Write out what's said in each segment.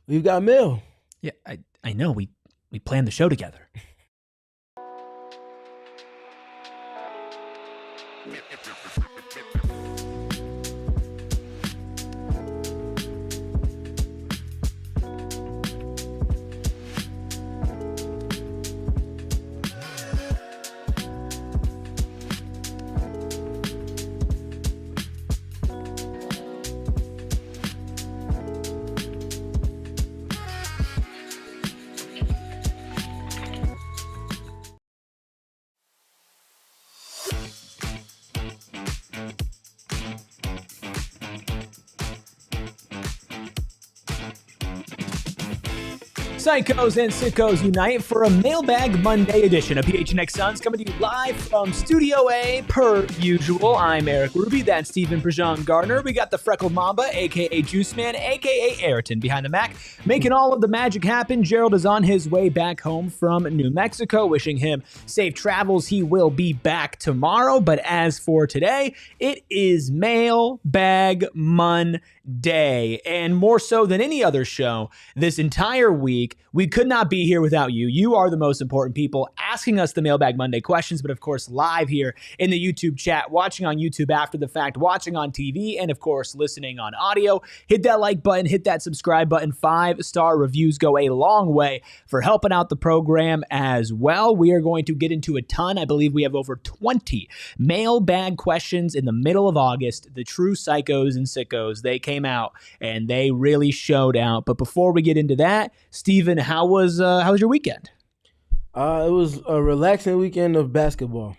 We've got mail. Yeah, I know. We planned the show together. Psychos and sickos unite for a Mailbag Monday edition of PHNX Suns, coming to you live from Studio A per usual. I'm Eric Ruby, that's Stephen Prejean Gardner. We got the Freckled Mamba, a.k.a. Juice Man, a.k.a. Ayrton behind the Mac, making all of the magic happen. Gerald is on his way back home from New Mexico, wishing him safe travels. He will be back tomorrow, but as for today, it is Mailbag Monday, and more so than any other show this entire week, we could not be here without you. You are the most important people asking us the Mailbag Monday questions, but of course live here in the YouTube chat, watching on YouTube after the fact, watching on TV, and of course listening on audio. Hit that like button, hit that subscribe button. 5-star reviews go a long way for helping out the program as well. We are going to get into a ton. I believe we have over 20 mailbag questions in the middle of August. The true psychos and sickos, they came out and they really showed out. But before we get into that, Stephen, how was your weekend? It was a relaxing weekend of basketball.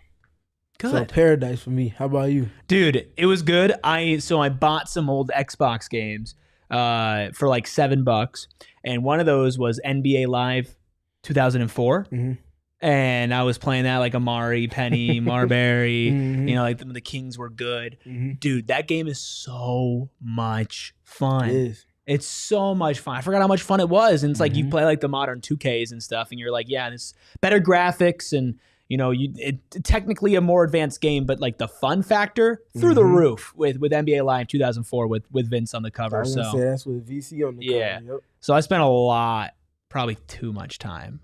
Good. So paradise for me. How about you? Dude, it was good. I bought some old Xbox games for like $7, and one of those was NBA Live 2004. Mm-hmm. And I was playing that like Amari, Penny, Marbury, mm-hmm. Like the Kings were good. Mm-hmm. Dude, that game is so much fun. It is. It's so much fun. I forgot how much fun it was. And it's like you play like the modern 2Ks and stuff, and you're like, yeah, it's better graphics, and it's technically a more advanced game, but like the fun factor through the roof with NBA Live 2004 with Vince on the cover. I was gonna say that's with VC on the cover. Yeah. Yep. So I spent a lot, probably too much time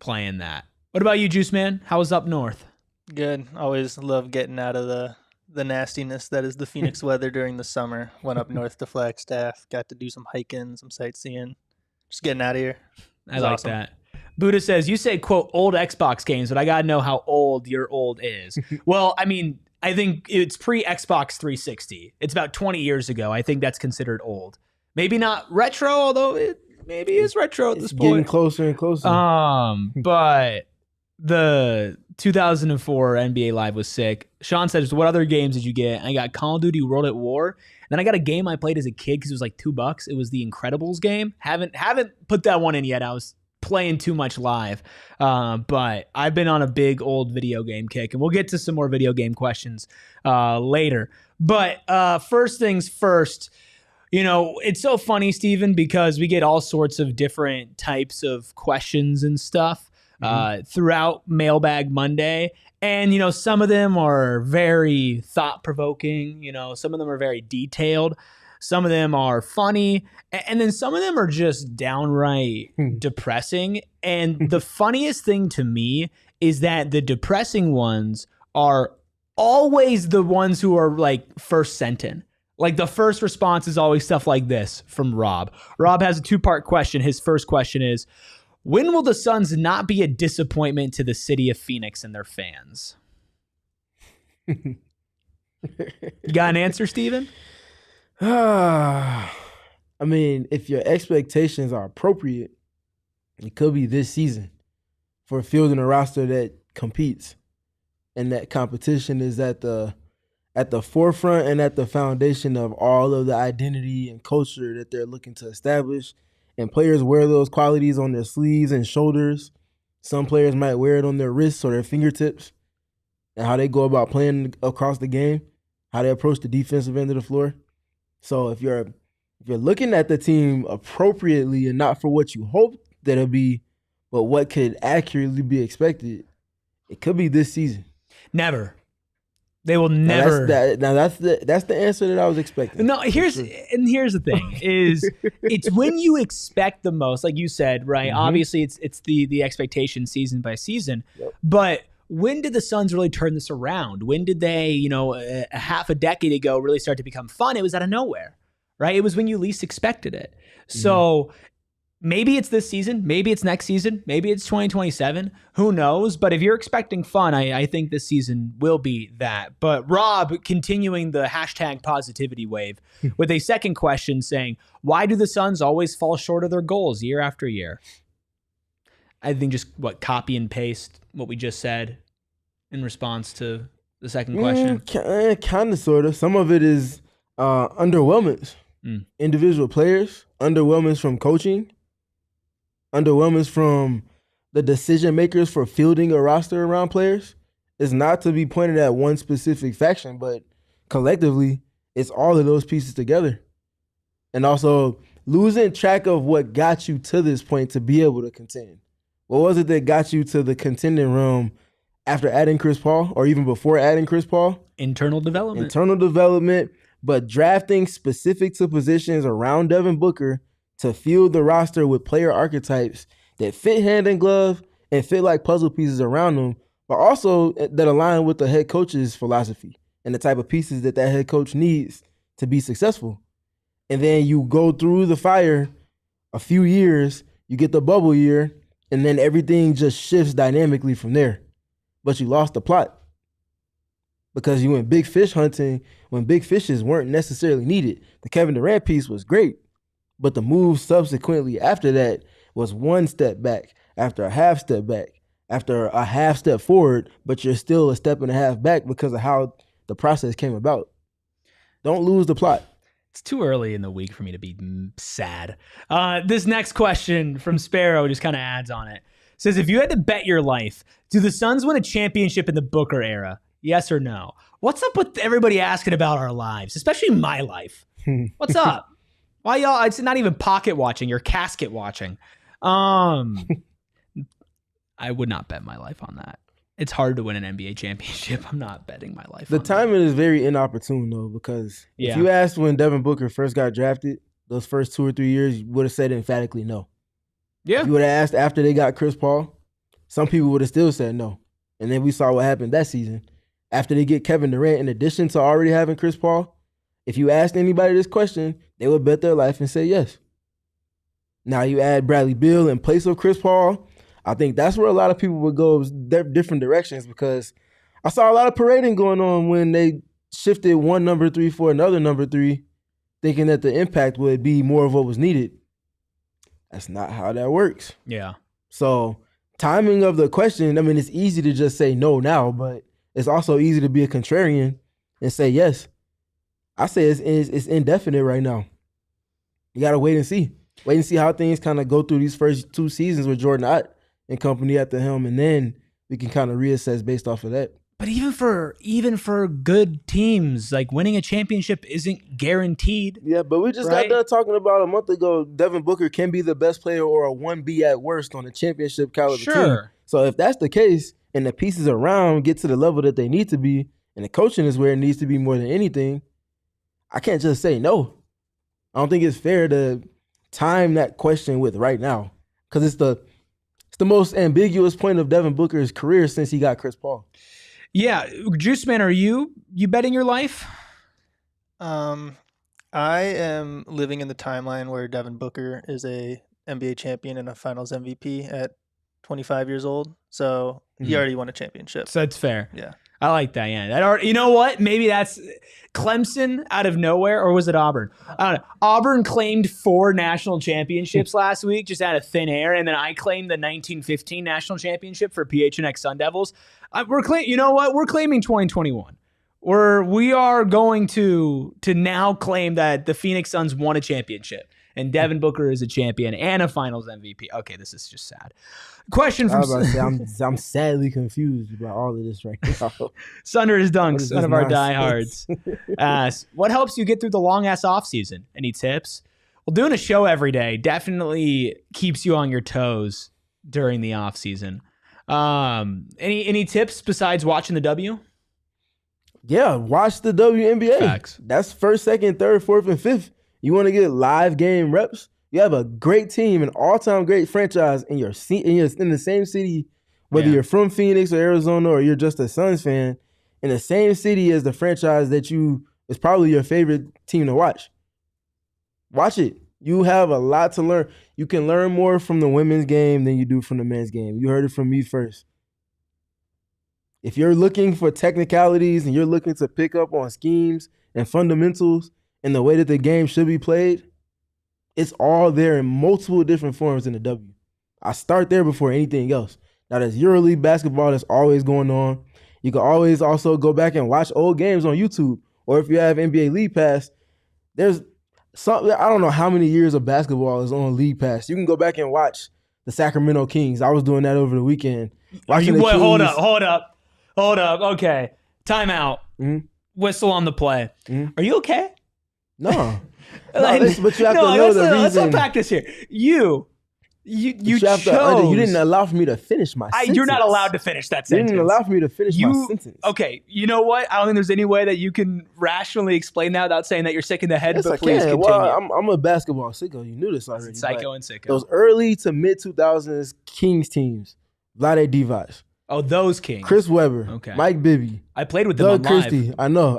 playing that. What about you, Juice Man? How was up north? Good. Always love getting out of the nastiness that is the Phoenix weather during the summer. Went up north to Flagstaff, got to do some hiking, some sightseeing. Just getting out of here. I like that. Buddha says, you say, quote, old Xbox games, but I got to know how old your old is. Well, I mean, I think it's pre-Xbox 360. It's about 20 years ago. I think that's considered old. Maybe not retro, although it maybe is retro at this point. Getting closer and closer. But the 2004 NBA Live was sick. Sean says, what other games did you get? I got Call of Duty World at War. Then I got a game I played as a kid because it was like $2. It was the Incredibles game. Haven't put that one in yet. I was playing too much live. But I've been on a big old video game kick, and we'll get to some more video game questions later. But first things first, it's so funny, Stephen, because we get all sorts of different types of questions and stuff throughout Mailbag Monday. And, some of them are very thought-provoking. Some of them are very detailed. Some of them are funny. And then some of them are just downright depressing. And the funniest thing to me is that the depressing ones are always the ones who are like first sent in. Like the first response is always stuff like this from Rob. Rob has a 2-part question. His first question is, when will the Suns not be a disappointment to the city of Phoenix and their fans? You got an answer, Steven? I mean, if your expectations are appropriate, it could be this season for fielding a roster that competes. And that competition is at the forefront and at the foundation of all of the identity and culture that they're looking to establish. And players wear those qualities on their sleeves and shoulders. Some players might wear it on their wrists or their fingertips. And how they go about playing across the game, how they approach the defensive end of the floor. So if you're looking at the team appropriately and not for what you hope that it'll be, but what could accurately be expected, it could be this season. Never. They will never. That's the answer that I was expecting. No, here's the thing is it's when you expect the most, like you said, right? Mm-hmm. Obviously, it's the expectation season by season, Yep. but when did the Suns really turn this around? When did they, a half a decade ago, really start to become fun? It was out of nowhere, right? It was when you least expected it. So maybe it's this season, maybe it's next season, maybe it's 2027. Who knows? But if you're expecting fun, I think this season will be that. But Rob, continuing the hashtag positivity wave with a second question saying, why do the Suns always fall short of their goals year after year? I think just copy and paste what we just said in response to the second question. Kind of, sort of. Some of it is underwhelmings. Individual players, underwhelmings from coaching, underwhelmings from the decision makers for fielding a roster around players. It's not to be pointed at one specific faction, but collectively, it's all of those pieces together. And also losing track of what got you to this point to be able to contend. What was it that got you to the contending realm after adding Chris Paul or even before adding Chris Paul? Internal development. But drafting specific to positions around Devin Booker to field the roster with player archetypes that fit hand in glove and fit like puzzle pieces around them, but also that align with the head coach's philosophy and the type of pieces that head coach needs to be successful. And then you go through the fire a few years, you get the bubble year, and then everything just shifts dynamically from there. But you lost the plot because you went big fish hunting when big fishes weren't necessarily needed. The Kevin Durant piece was great, but the move subsequently after that was one step back, after a half step back, after a half step forward, but you're still a step and a half back because of how the process came about. Don't lose the plot. It's too early in the week for me to be sad. This next question from Sparrow just kind of adds on it. Says, if you had to bet your life, do the Suns win a championship in the Booker era? Yes or no? What's up with everybody asking about our lives, especially my life? What's up? Why y'all? It's not even pocket watching. You're casket watching. I would not bet my life on that. It's hard to win an NBA championship. I'm not betting my life. The timing is very inopportune though, because if you asked when Devin Booker first got drafted, those first 2 or 3 years, you would have said emphatically no. Yeah. If you would have asked after they got Chris Paul, some people would have still said no. And then we saw what happened that season. After they get Kevin Durant, in addition to already having Chris Paul, if you asked anybody this question, they would bet their life and say yes. Now you add Bradley Beal in place of Chris Paul, I think that's where a lot of people would go different directions, because I saw a lot of parading going on when they shifted one number 3 for another number 3, thinking that the impact would be more of what was needed. That's not how that works. Yeah. So timing of the question, I mean, it's easy to just say no now, but it's also easy to be a contrarian and say yes. I say it's indefinite right now. You got to wait and see. Wait and see how things kind of go through these first 2 seasons with Jordan Ott and company at the helm, and then we can kind of reassess based off of that. But even for good teams, like winning a championship isn't guaranteed. Yeah, but we just got done talking about a month ago, Devin Booker can be the best player or a 1B at worst on a championship caliber team. So if that's the case, and the pieces around get to the level that they need to be, and the coaching is where it needs to be more than anything, I can't just say no. I don't think it's fair to time that question with right now, because it's the most ambiguous point of Devin Booker's career since he got Chris Paul. Yeah, Juice Man, are you betting your life? I am living in the timeline where Devin Booker is a NBA champion and a Finals MVP at 25 years old. So he already won a championship. So that's fair. Yeah. I like that. Yeah. You know what? Maybe that's Clemson out of nowhere, or was it Auburn? I don't know. Auburn claimed 4 national championships last week, just out of thin air, and then I claimed the 1915 national championship for PHNX Sun Devils. You know what? We're claiming 2021. We are going to now claim that the Phoenix Suns won a championship, and Devin Booker is a champion and a Finals MVP. Okay, this is just sad. Question from I'm sadly confused about all of this right now. Sunder is Dunks, one of our diehards. Asks, what helps you get through the long-ass off-season? Any tips? Well, doing a show every day definitely keeps you on your toes during the off-season. Any tips besides watching the W? Yeah, watch the WNBA. Facts. That's first, second, third, fourth, and fifth. You want to get live game reps? You have a great team, an all-time great franchise in the same city, whether you're from Phoenix or Arizona or you're just a Suns fan, in the same city as the franchise that is probably your favorite team to watch. Watch it. You have a lot to learn. You can learn more from the women's game than you do from the men's game. You heard it from me first. If you're looking for technicalities and you're looking to pick up on schemes and fundamentals and the way that the game should be played, it's all there in multiple different forms in the W. I start there before anything else. Now, there's EuroLeague basketball that's always going on. You can always also go back and watch old games on YouTube. Or if you have NBA League Pass, there's something, I don't know how many years of basketball is on League Pass. You can go back and watch the Sacramento Kings. I was doing that over the weekend. Hold up. Okay. Timeout. Mm-hmm. Whistle on the play. Mm-hmm. Are you okay? No. But you have to know the reason. Let's unpack this here. You chose. You didn't allow for me to finish my sentence. You're not allowed to finish that sentence. You didn't allow for me to finish my sentence. Okay, you know what? I don't think there's any way that you can rationally explain that without saying that you're sick in the head, yes, but please continue. Well, I'm a basketball sicko. You knew this already. Psycho and sicko. Those early to mid-2000s Kings teams, Vlade Divac. Oh, those Kings. Chris Webber. Okay. Mike Bibby. I played with them Doug on live. Christie. I know.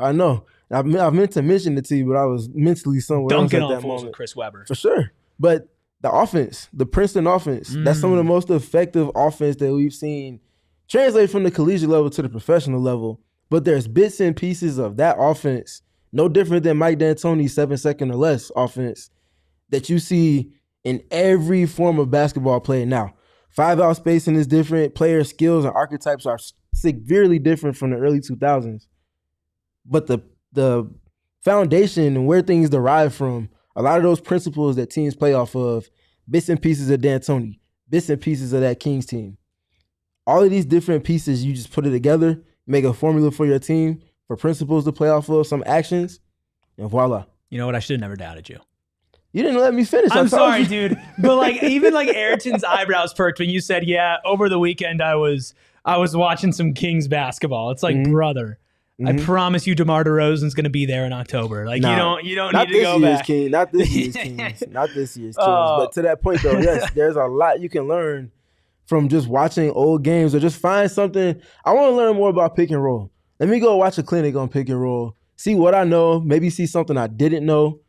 I meant to mention it to you, but I was mentally somewhere Dunking else at on that fools moment. with Chris Webber. For sure. But the offense, the Princeton offense, that's some of the most effective offense that we've seen translate from the collegiate level to the professional level. But there's bits and pieces of that offense, no different than Mike D'Antoni's 7-second or less offense, that you see in every form of basketball play now. 5-out spacing is different. Player skills and archetypes are severely different from the early 2000s. But the foundation and where things derive from, a lot of those principles that teams play off of, bits and pieces of D'Antoni, bits and pieces of that Kings team. All of these different pieces, you just put it together, make a formula for your team, for principles to play off of, some actions, and voila. You know what? I should have never doubted you. You didn't let me finish. I'm sorry, dude. But even Ayrton's eyebrows perked when you said, yeah, over the weekend I was watching some Kings basketball. It's like, brother, I promise you DeMar DeRozan's going to be there in October. You don't need to go back. Not this year's Kings. Not this year's Kings. But to that point, though, yes, there's a lot you can learn from just watching old games or just find something. I want to learn more about pick and roll. Let me go watch a clinic on pick and roll, see what I know, maybe see something I didn't know,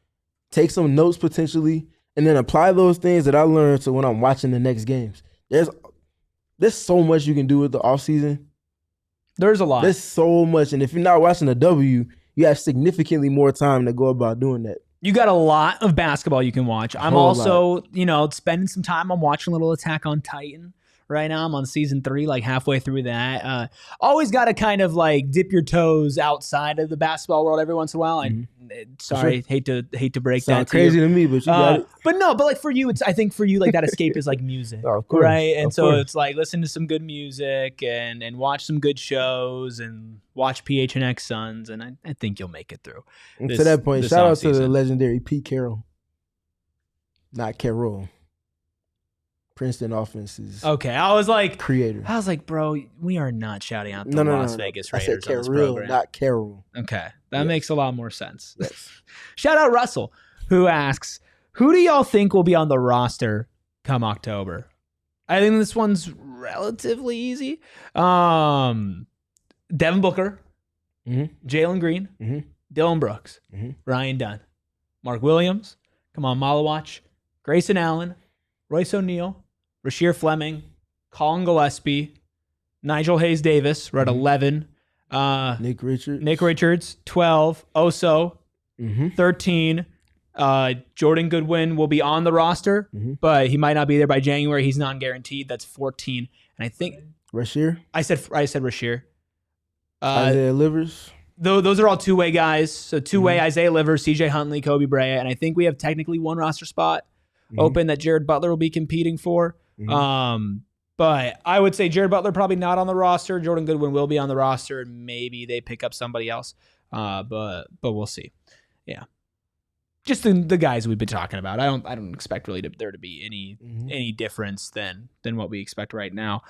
take some notes potentially, and then apply those things that I learned to when I'm watching the next games. There's so much you can do with the offseason. There's a lot. There's so much. And if you're not watching the W, you have significantly more time to go about doing that. You got a lot of basketball you can watch. I'm also, spending some time. I'm watching a little Attack on Titan right now. I'm on season 3, halfway through that. Always got to kind of dip your toes outside of the basketball world every once in a while. Sorry, hate to break that to crazy you. to me, but you got it. But no, for you, I think for you, that escape is music, oh, of course, right? And so course. it's listen to some good music and watch some good shows and watch PHNX Suns, and I think you'll make it through. And to that point, shout out to the legendary Pete Carroll, not Carroll. Princeton offenses. Okay, I was creator. I was bro, we are not shouting out the Las Vegas Raiders. I said Carroll, on this program. not Carroll. Okay, that makes a lot more sense. Yes. Shout out Russell, who asks, who do y'all think will be on the roster come October? I think this one's relatively easy. Devin Booker, Jalen Green, Dillon Brooks, Ryan Dunn, Mark Williams, Kamal Malawach, Grayson Allen, Royce O'Neal, Rasheer Fleming, Colin Gillespie, Nigel Hayes-Davis, we're at 11. Nick Richards, 12. Oso, 13. Jordan Goodwin will be on the roster, but he might not be there by January. He's non-guaranteed. That's 14. And I think Rasheer. I said Rasheer. Isaiah Livers. Those are all two-way guys. So two-way Isaiah Livers, CJ Huntley, Kobe Bryant, and I think we have technically one roster spot open that Jared Butler will be competing for. But I would say Jared Butler probably not on the roster. Jordan Goodwin will be on the roster, and maybe they pick up somebody else. But we'll see. Yeah. just the guys we've been talking about. I don't expect really there to be any difference than what we expect right now.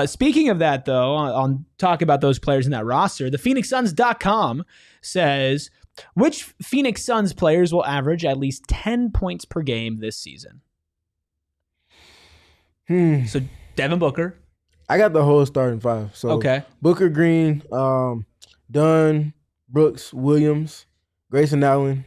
Speaking of that, though, I'll talk about those players in that roster. The PhoenixSuns.com says, which Phoenix Suns players will average at least 10 points per game this season? So Devin Booker. I got the whole starting five. So okay. Booker, Green, Dunn, Brooks, Williams, Grayson Allen.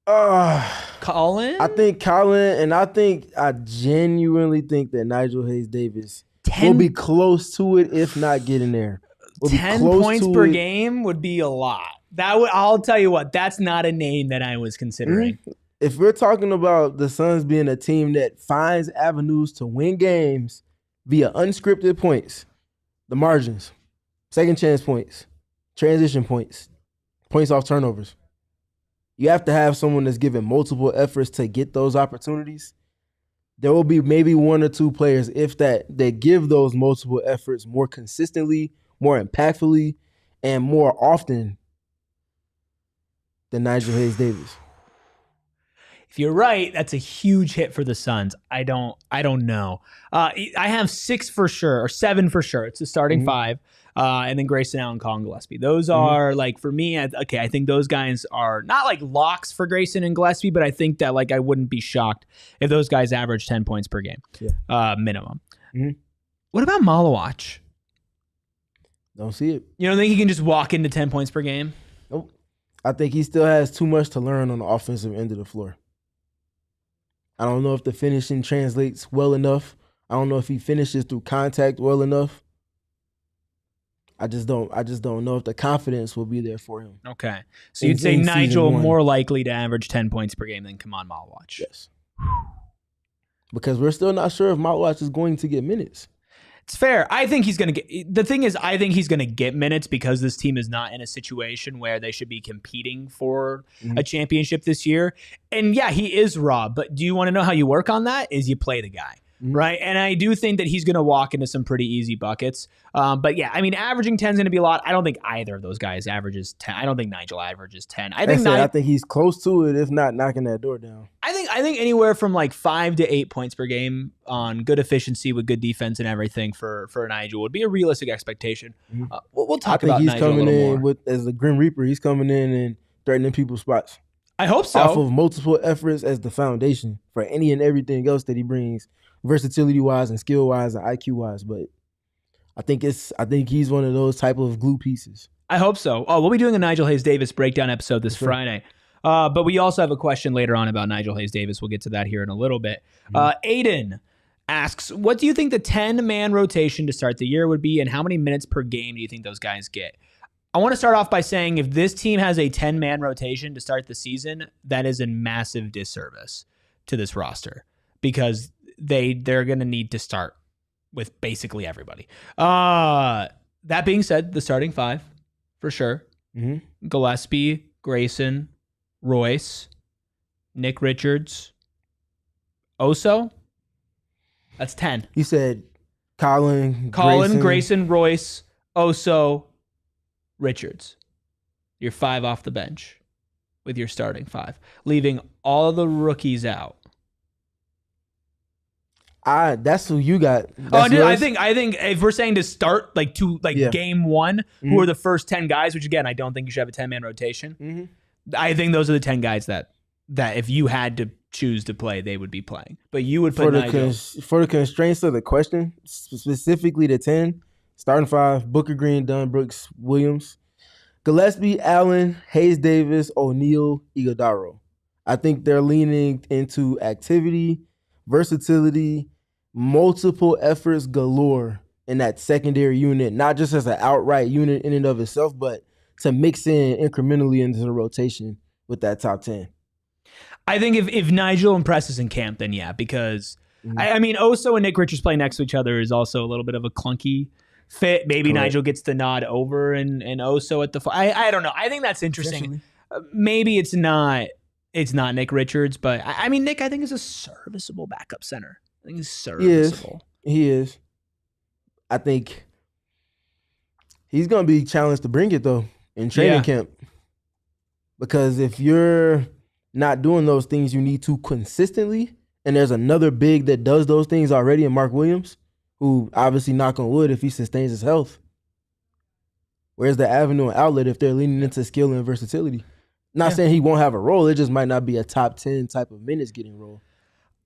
Colin? I think Colin, and I genuinely think that Nigel Hayes-Davis will be close to it, if not getting there. 10 points per game would be a lot. I'll tell you what, that's not a name that I was considering. If we're talking about the Suns being a team that finds avenues to win games via unscripted points, the margins, second chance points, transition points, points off turnovers, you have to have someone that's given multiple efforts to get those opportunities. There will be maybe one or two players, if that give those multiple efforts more consistently, more impactfully, and more often than Nigel Hayes-Davis. If you're right, that's a huge hit for the Suns. I don't know. I have 6 for sure, or 7 for sure. It's the starting 5. And then Grayson Allen, Colin Gillespie. Those are, like, for me, I think those guys are not like locks for Grayson and Gillespie, but I think that, like, I wouldn't be shocked if those guys average 10 points per game, minimum. What about Malawach? Don't see it. You don't think he can just walk into 10 points per game? Nope. I think he still has too much to learn on the offensive end of the floor. I don't know if the finishing translates well enough. I don't know if he finishes through contact well enough. I just don't know if the confidence will be there for him. Okay. So you'd say Nigel more likely to average 10 points per game than Kaman Malawach. Yes. Because we're still not sure if Malawach is going to get minutes. It's fair. I think he's going to get... The thing is, I think he's going to get minutes because this team is not in a situation where they should be competing for a championship this year. And yeah, he is raw. But do you want to know how you work on that? Is you play the guy. Right. And I do think that he's going to walk into some pretty easy buckets. But yeah, I mean, averaging 10 is going to be a lot. I don't think either of those guys averages 10. I don't think Nigel averages 10. I think he's close to it, if not knocking that door down. I think anywhere from like 5 to 8 points per game on good efficiency with good defense and everything for Nigel would be a realistic expectation. We'll talk about Nigel a little more. I think he's coming in as the Grim Reaper. He's coming in and threatening people's spots. I hope so. Off of multiple efforts as the foundation for any and everything else that he brings, versatility-wise and skill-wise and IQ-wise. But I think he's one of those type of glue pieces. I hope so. Oh, we'll be doing a Nigel Hayes-Davis breakdown episode this Friday. But we also have a question later on about Nigel Hayes-Davis. We'll get to that here in a little bit. Aiden asks, what do you think the 10-man rotation to start the year would be, and how many minutes per game do you think those guys get? I want to start off by saying if this team has a 10-man rotation to start the season, that is a massive disservice to this roster because they're going to need to start with basically everybody. That being said, the starting 5, for sure. Gillespie, Grayson, Royce, Nick Richards, Oso. That's 10. You said Colin, Grayson, Royce, Oso, Richards. You're 5 off the bench with your starting 5, leaving all the rookies out. That's who you got. I think if we're saying to start game 1, who are the first 10 guys, which again I don't think you should have a 10-man rotation. I think those are the 10 guys that if you had to choose to play, they would be playing. But you would put Nigel. For the constraints of the question, specifically the 10, starting 5, Booker, Green, Dunn, Brooks, Williams, Gillespie, Allen, Hayes-Davis, O'Neal, Iguodaro. I think they're leaning into activity, versatility, multiple efforts galore in that secondary unit, not just as an outright unit in and of itself, but to mix in incrementally into the rotation with that top 10. I think if Nigel impresses in camp, then yeah, because I mean, Oso and Nick Richards playing next to each other is also a little bit of a clunky fit. Maybe Correct. Nigel gets the nod over and Oso at the I don't know. I think that's interesting. Maybe it's not Nick Richards, but I mean, Nick, I think is a serviceable backup center. I think he's serviceable. He is. I think he's going to be challenged to bring it, though, in training camp. Because if you're not doing those things you need to consistently, and there's another big that does those things already in Mark Williams, who obviously, knock on wood, if he sustains his health, where's the avenue and outlet if they're leaning into skill and versatility? Not saying he won't have a role. It just might not be a top 10 type of minutes getting role.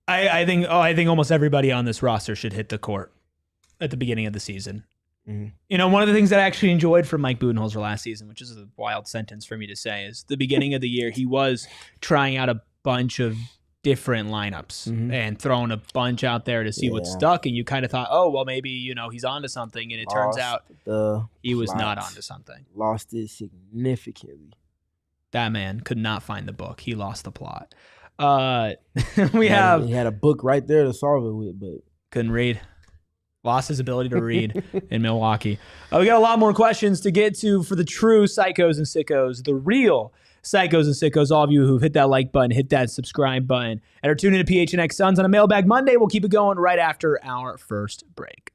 I think almost everybody on this roster should hit the court at the beginning of the season. Mm-hmm. You know, one of the things that I actually enjoyed from Mike Budenholzer last season, which is a wild sentence for me to say, is the beginning of the year, he was trying out a bunch of different lineups and throwing a bunch out there to see what stuck. And you kind of thought, oh, well, maybe, you know, he's onto something. And it turns out he was not onto something. Lost it significantly. That man could not find the book. He lost the plot. He had a book right there to solve it with, but couldn't read. Lost his ability to read in Milwaukee. We got a lot more questions to get to for the true psychos and sickos, the real psychos and sickos. All of you who've hit that like button, hit that subscribe button, and are tuning in to PHNX Suns on a Mailbag Monday. We'll keep it going right after our first break.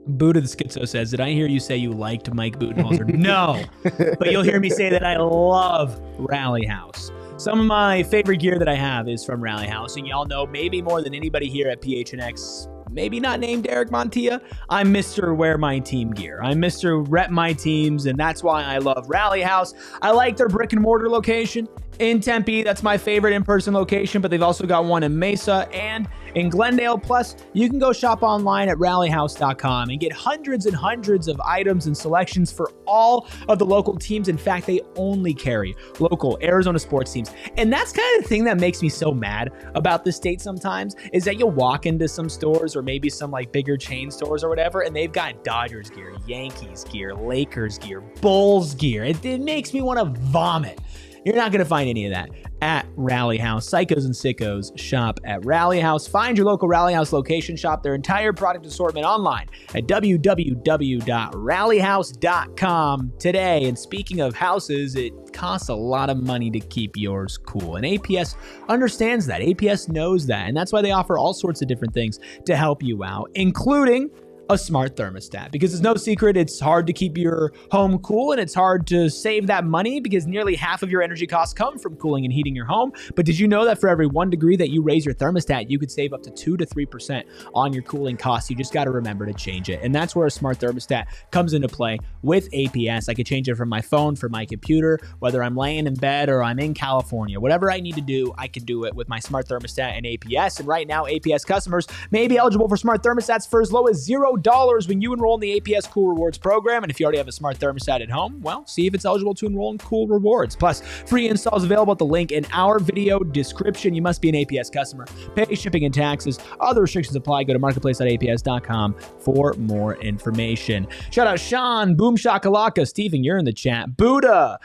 Buddha the Schizo says, did I hear you say you liked Mike Budenholzer? No, but you'll hear me say that I love Rally House. Some of my favorite gear that I have is from Rally House, and y'all know maybe more than anybody here at PHNX, maybe not named Eric Montilla, I'm Mr. Wear My Team gear. I'm Mr. Rep My Teams, and that's why I love Rally House. I like their brick and mortar location in Tempe. That's my favorite in-person location, but they've also got one in Mesa and in Glendale. Plus, you can go shop online at rallyhouse.com and get hundreds and hundreds of items and selections for all of the local teams. In fact, they only carry local Arizona sports teams. And that's kind of the thing that makes me so mad about the state sometimes, is that you'll walk into some stores or maybe some like bigger chain stores or whatever, and they've got Dodgers gear, Yankees gear, Lakers gear, Bulls gear. It makes me want to vomit. You're not going to find any of that at Rally House. Psychos and sickos shop at Rally House. Find your local Rally House location. Shop their entire product assortment online at www.rallyhouse.com today. And speaking of houses, it costs a lot of money to keep yours cool. And APS understands that. APS knows that. And that's why they offer all sorts of different things to help you out, including a smart thermostat, because it's no secret it's hard to keep your home cool and it's hard to save that money because nearly half of your energy costs come from cooling and heating your home. But did you know that for every 1 degree that you raise your thermostat, you could save up to 2 to 3% on your cooling costs? You just got to remember to change it. And that's where a smart thermostat comes into play with APS. I could change it from my phone, from my computer, whether I'm laying in bed or I'm in California. Whatever I need to do, I can do it with my smart thermostat and APS. And right now, APS customers may be eligible for smart thermostats for as low as $0 when you enroll in the APS Cool Rewards program. And if you already have a smart thermostat at home, well, see if it's eligible to enroll in Cool Rewards. Plus, free installs available at the link in our video description. You must be an APS customer. Pay shipping and taxes. Other restrictions apply. Go to marketplace.aps.com for more information. Shout out Sean, Boom Shakalaka, Stephen, you're in the chat. Buddha,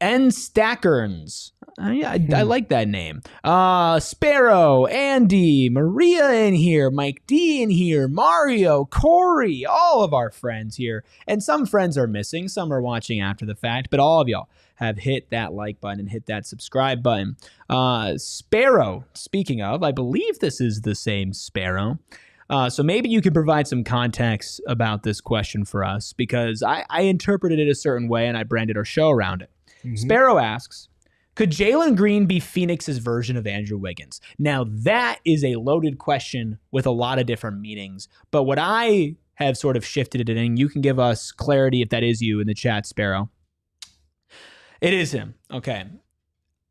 N. Stackerns. I like that name. Sparrow, Andy, Maria in here, Mike D in here, Mario, Corey, all of our friends here. And some friends are missing, some are watching after the fact, but all of y'all have hit that like button and hit that subscribe button. Sparrow, speaking of, I believe this is the same Sparrow. So maybe you could provide some context about this question for us, because I interpreted it a certain way and I branded our show around it. Mm-hmm. Sparrow asks, could Jalen Green be Phoenix's version of Andrew Wiggins? Now, that is a loaded question with a lot of different meanings. But what I have sort of shifted it in, and you can give us clarity if that is you in the chat, Sparrow. It is him. Okay.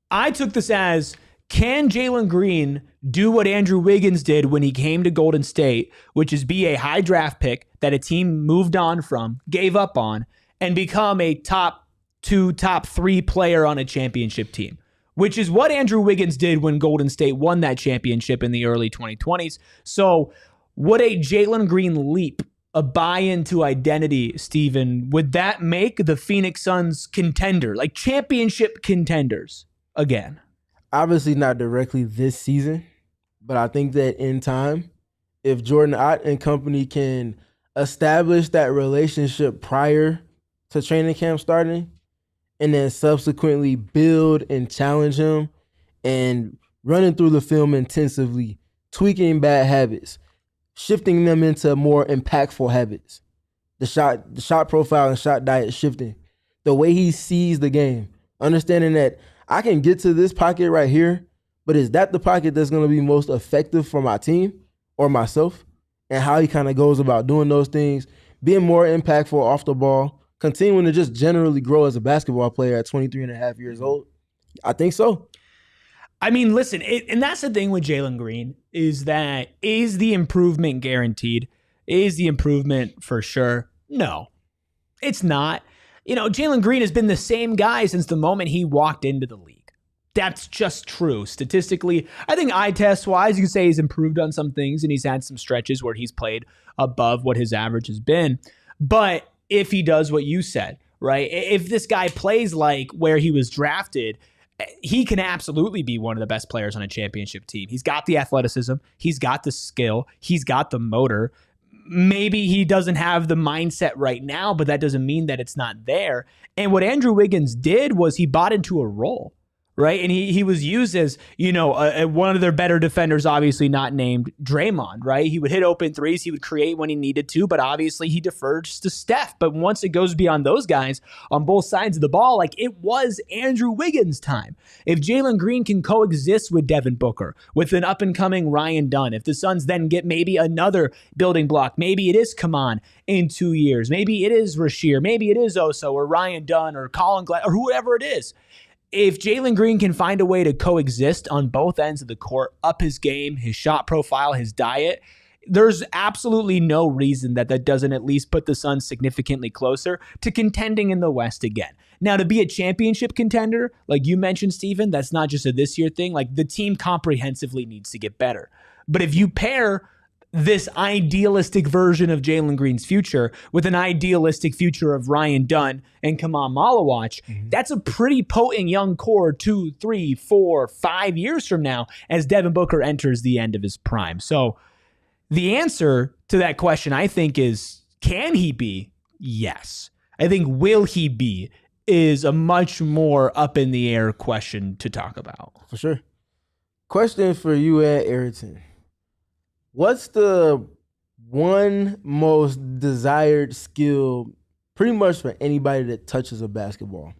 I took this as, can Jalen Green do what Andrew Wiggins did when he came to Golden State, which is be a high draft pick that a team moved on from, gave up on, and become a top 2, top 3 player on a championship team, which is what Andrew Wiggins did when Golden State won that championship in the early 2020s. So would a Jalen Green leap, a buy-in to identity, Stephen, would that make the Phoenix Suns contender, like championship contenders again? Obviously not directly this season, but I think that in time, if Jordan Ott and company can establish that relationship prior to training camp starting, and then subsequently build and challenge him and running through the film intensively, tweaking bad habits, shifting them into more impactful habits, the shot profile and shot diet shifting, the way he sees the game, Understanding that I can get to this pocket right here, but is that the pocket that's going to be most effective for my team or myself? And how he kind of goes about doing those things, being more impactful off the ball, continuing to just generally grow as a basketball player at 23 and a half years old? I think so. I mean, listen, and that's the thing with Jalen Green is the improvement guaranteed? Is the improvement for sure? No, it's not. Jalen Green has been the same guy since the moment he walked into the league. That's just true. Statistically, I think eye test wise, you can say he's improved on some things and he's had some stretches where he's played above what his average has been. But if he does what you said, right? If this guy plays like where he was drafted, he can absolutely be one of the best players on a championship team. He's got the athleticism. He's got the skill. He's got the motor. Maybe he doesn't have the mindset right now, but that doesn't mean that it's not there. And what Andrew Wiggins did was he bought into a role. Right. And he was used as, one of their better defenders, obviously not named Draymond. Right. He would hit open threes. He would create when he needed to. But obviously he deferred to Steph. But once it goes beyond those guys on both sides of the ball, like it was Andrew Wiggins' time. If Jalen Green can coexist with Devin Booker, with an up and coming Ryan Dunn, if the Suns then get maybe another building block, maybe it is Kaman in 2 years, maybe it is Rasheer, maybe it is Oso or Ryan Dunn or Colin Glenn or whoever it is. If Jalen Green can find a way to coexist on both ends of the court, up his game, his shot profile, his diet, there's absolutely no reason that doesn't at least put the Suns significantly closer to contending in the West again. Now, to be a championship contender, like you mentioned, Stephen, that's not just a this year thing. Like the team comprehensively needs to get better. But if you pair this idealistic version of Jalen Green's future with an idealistic future of Ryan Dunn and Kaman Malawach, that's a pretty potent young core 2, 3, 4, 5 years from now as Devin Booker enters the end of his prime. So the answer to that question, I think, is can he be? Yes. I think will he be is a much more up in the air question to talk about. For sure. Question for you and Ayrton. What's the one most desired skill pretty much for anybody that touches a basketball?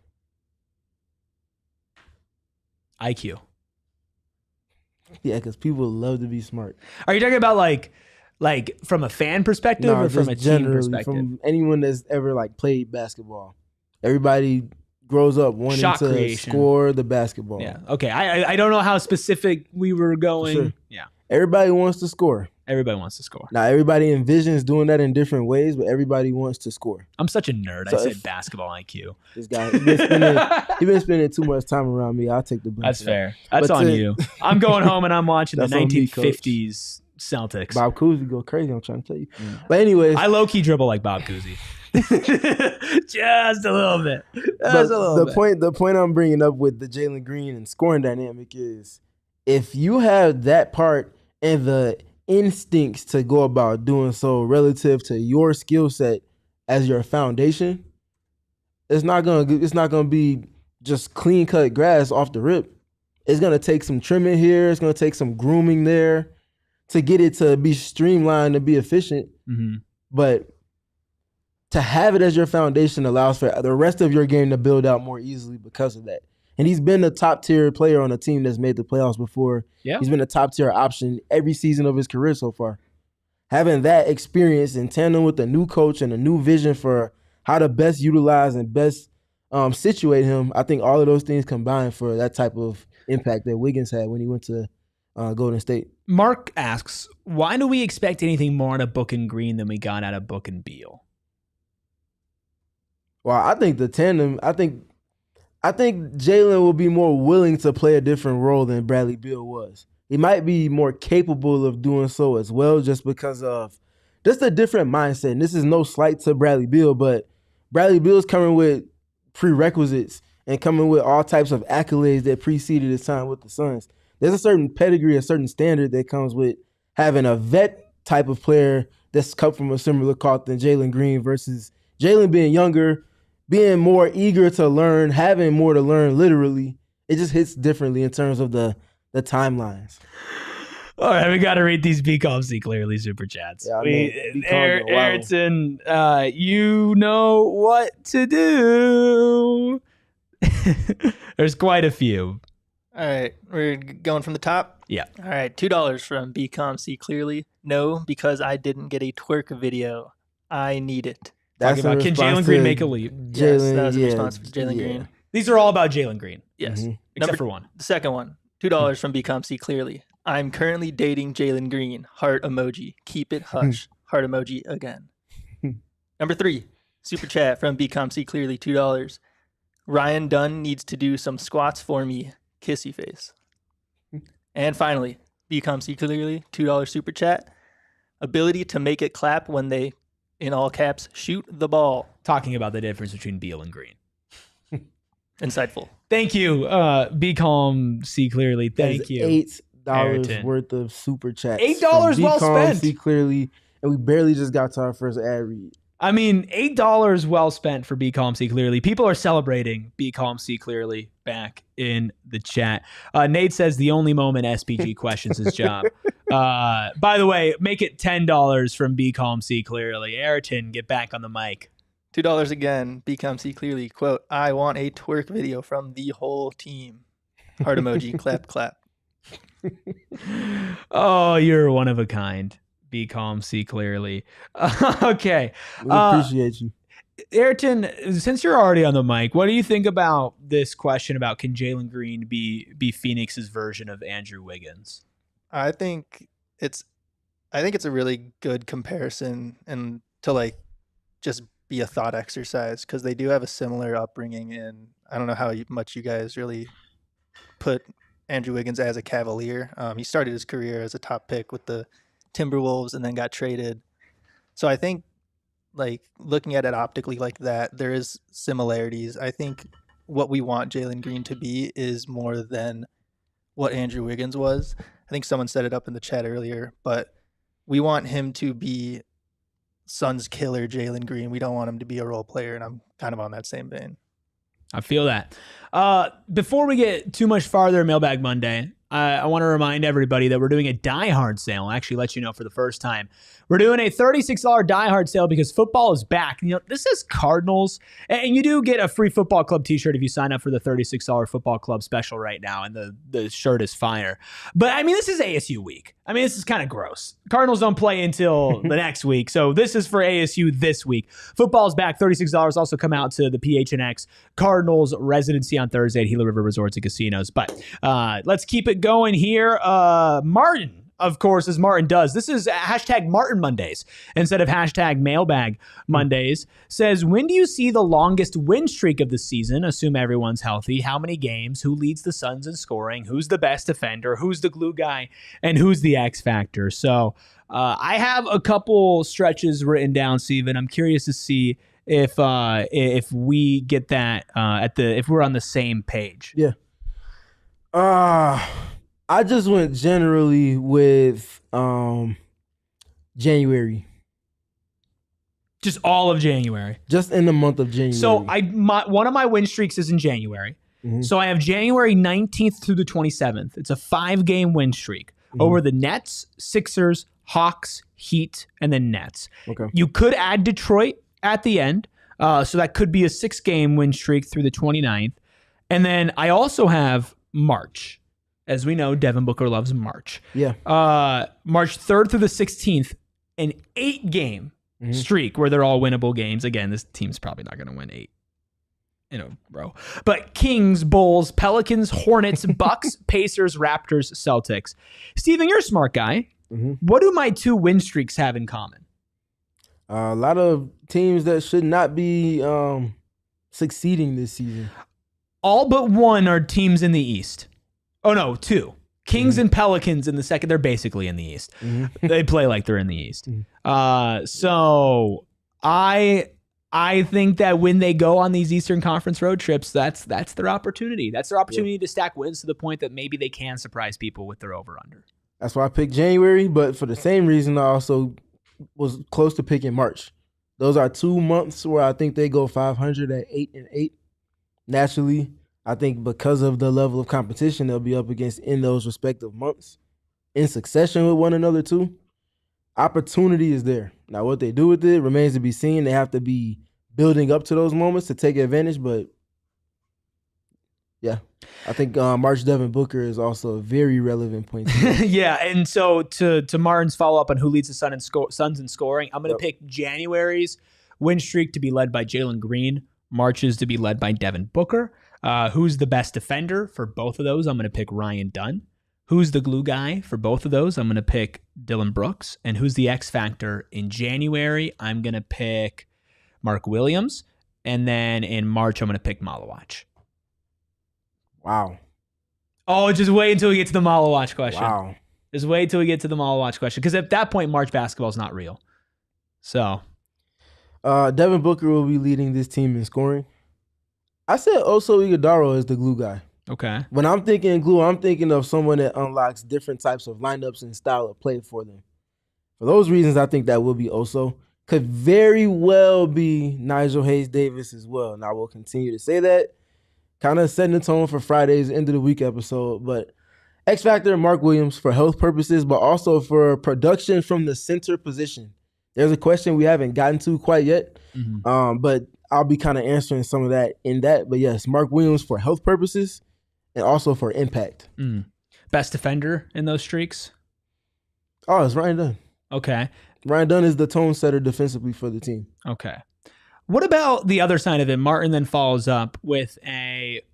IQ. Yeah, because people love to be smart. Are you talking about like from a fan perspective or from a team perspective? From anyone that's ever played basketball. Everybody grows up wanting Shot to creation. Score the basketball. Yeah. Okay. I don't know how specific we were going. Sure. Yeah. Everybody wants to score. Everybody wants to score. Now, everybody envisions doing that in different ways, but everybody wants to score. I'm such a nerd. So I said basketball IQ. This guy, he been spending too much time around me. I'll take the blame. That's fair. That's on you. I'm going home and I'm watching the 1950s Celtics. Bob Cousy go crazy, I'm trying to tell you. But anyways. I low-key dribble like Bob Cousy. Just a little bit. The point I'm bringing up with the Jalen Green and scoring dynamic is if you have that part and the instincts to go about doing so relative to your skill set as your foundation, it's not gonna be just clean cut grass off the rip. It's gonna take some trimming here. It's gonna take some grooming there to get it to be streamlined, to be efficient. Mm-hmm. But to have it as your foundation allows for the rest of your game to build out more easily because of that. And he's been a top-tier player on a team that's made the playoffs before. Yeah. He's been a top-tier option every season of his career so far. Having that experience in tandem with a new coach and a new vision for how to best utilize and best situate him, I think all of those things combined for that type of impact that Wiggins had when he went to Golden State. Mark asks, why do we expect anything more out of Book and Green than we got out of Book and Beal? Well, I think the tandem, I think Jalen will be more willing to play a different role than Bradley Beal was. He might be more capable of doing so as well just because of just a different mindset. And this is no slight to Bradley Beal, but Bradley Beal's coming with prerequisites and coming with all types of accolades that preceded his time with the Suns. There's a certain pedigree, a certain standard that comes with having a vet type of player that's cut from a similar cloth than Jalen Green versus Jalen being younger, being more eager to learn, having more to learn literally. It just hits differently in terms of the timelines. All right, we got to read these BComC clearly super chats. Yeah, Ayrton, you know what to do. There's quite a few. All right, we're going from the top? Yeah. All right, $2 from BCom See Clearly. No, because I didn't get a twerk video. I need it. Talking about, can Jalen Green make a leap? Yes, that was a response for Jalen Green. These are all about Jalen Green. Yes. Except for one. The second one, $2 from BCom See Clearly. I'm currently dating Jalen Green. Heart emoji. Keep it hush. Heart emoji again. Number 3, super chat from BCom See Clearly, $2. Ryan Dunn needs to do some squats for me. Kissy face. And finally, BCom See Clearly, $2 super chat. Ability to make it clap when they, in all caps, shoot the ball. Talking about the difference between Beal and Green. Insightful. Thank you, BCom See Clearly. Thank you. $8 worth of super chats. $8 well spent. See Clearly, and we barely just got to our first ad read. I mean, $8 well spent for BCom See Clearly. People are celebrating BCom See Clearly back in the chat. Nate says the only moment SPG questions his job. By the way, make it $10 from BCom See Clearly. Ayrton, get back on the mic. $2 again. BCom See Clearly. Quote, I want a twerk video from the whole team. Heart emoji. Clap, clap. Oh, you're one of a kind. BCom See Clearly. Okay. We appreciate you. Ayrton, since you're already on the mic, what do you think about this question about can Jalen Green be Phoenix's version of Andrew Wiggins? I think it's a really good comparison and to like just be a thought exercise because they do have a similar upbringing, and I don't know how much you guys really put Andrew Wiggins as a Cavalier. He started his career as a top pick with the Timberwolves and then got traded. So I think like looking at it optically like that, there is similarities. I think what we want Jalen Green to be is more than what Andrew Wiggins was. I think someone set it up in the chat earlier, but we want him to be Suns killer Jalen Green. We don't want him to be a role player, and I'm kind of on that same vein. I feel that. Before we get too much farther in Mailbag Monday, I want to remind everybody that we're doing a Die Hard sale. I'll actually let you know for the first time. We're doing a $36 Die Hard sale because football is back. You know, this is Cardinals, and you do get a free football club t-shirt if you sign up for the $36 football club special right now, and the shirt is fire. But, I mean, this is ASU week. I mean, this is kind of gross. Cardinals don't play until the next week, so this is for ASU this week. Football's back, $36. Also come out to the PHNX Cardinals residency on Thursday at Gila River Resorts and Casinos. But let's keep it going here. Martin, of course, as Martin does. This is hashtag Martin Mondays instead of hashtag Mailbag Mondays. Says, when do you see the longest win streak of the season? Assume everyone's healthy. How many games? Who leads the Suns in scoring? Who's the best defender? Who's the glue guy? And who's the X factor? So I have a couple stretches written down, Steven. I'm curious to see if we get that if we're on the same page. Yeah. I just went generally with January. Just all of January. Just in the month of January. So one of my win streaks is in January. Mm-hmm. So I have January 19th through the 27th. It's a 5-game win streak over the Nets, Sixers, Hawks, Heat, and then Nets. Okay. You could add Detroit at the end. So that could be a 6-game win streak through the 29th. And then I also have March. As we know, Devin Booker loves March. Yeah. March 3rd through the 16th, an 8-game streak where they're all winnable games. Again, this team's probably not going to win 8 in a row. But Kings, Bulls, Pelicans, Hornets, Bucks, Pacers, Raptors, Celtics. Steven, you're a smart guy. What do my 2 win streaks have in common? A lot of teams that should not be succeeding this season. All but one are teams in the East. Oh, no, 2. Kings and Pelicans in the second. They're basically in the East. They play like they're in the East. So I think that when they go on these Eastern Conference road trips, that's their opportunity. That's their opportunity to stack wins to the point that maybe they can surprise people with their over-under. That's why I picked January, but for the same reason, I also was close to picking March. Those are 2 months where I think they go 500 at 8-8. Naturally, I think because of the level of competition they'll be up against in those respective months, in succession with one another too, opportunity is there. Now, what they do with it remains to be seen. They have to be building up to those moments to take advantage, but Yeah. I think March Devin Booker is also a very relevant point. Yeah, and so to Martin's follow-up on who leads the Suns in scoring, I'm going to pick January's win streak to be led by Jalen Green, March's to be led by Devin Booker. Who's the best defender for both of those? I'm going to pick Ryan Dunn. Who's the glue guy for both of those? I'm going to pick Dillon Brooks. And who's the X factor in January? I'm going to pick Mark Williams. And then in March, I'm going to pick Malawach. Wow. Oh, just wait until we get to the Malawach question. Wow. Just wait till we get to the Malawach question. Because at that point, March basketball is not real. So. Devin Booker will be leading this team in scoring. I said Oso Iguodala is the glue guy. Okay. When I'm thinking glue, I'm thinking of someone that unlocks different types of lineups and style of play for them. For those reasons, I think that will be Oso. Could very well be Nigel Hayes-Davis as well. And I will continue to say that. Kind of setting the tone for Friday's end of the week episode. But X Factor, Mark Williams for health purposes, but also for production from the center position. There's a question we haven't gotten to quite yet, but I'll be kind of answering some of that in that. But yes, Mark Williams for health purposes and also for impact. Best defender in those streaks? Oh, it's Ryan Dunn. Okay. Ryan Dunn is the tone setter defensively for the team. Okay. What about the other side of it? Martin then follows up with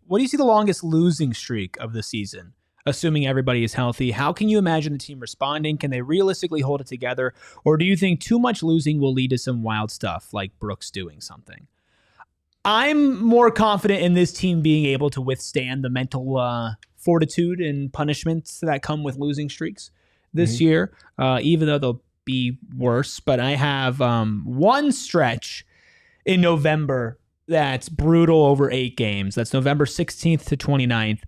what do you see the longest losing streak of the season? Assuming everybody is healthy, how can you imagine the team responding? Can they realistically hold it together? Or do you think too much losing will lead to some wild stuff like Brooks doing something? I'm more confident in this team being able to withstand the mental fortitude and punishments that come with losing streaks this year, even though they'll be worse. But I have one stretch in November that's brutal over 8 games. That's November 16th to 29th.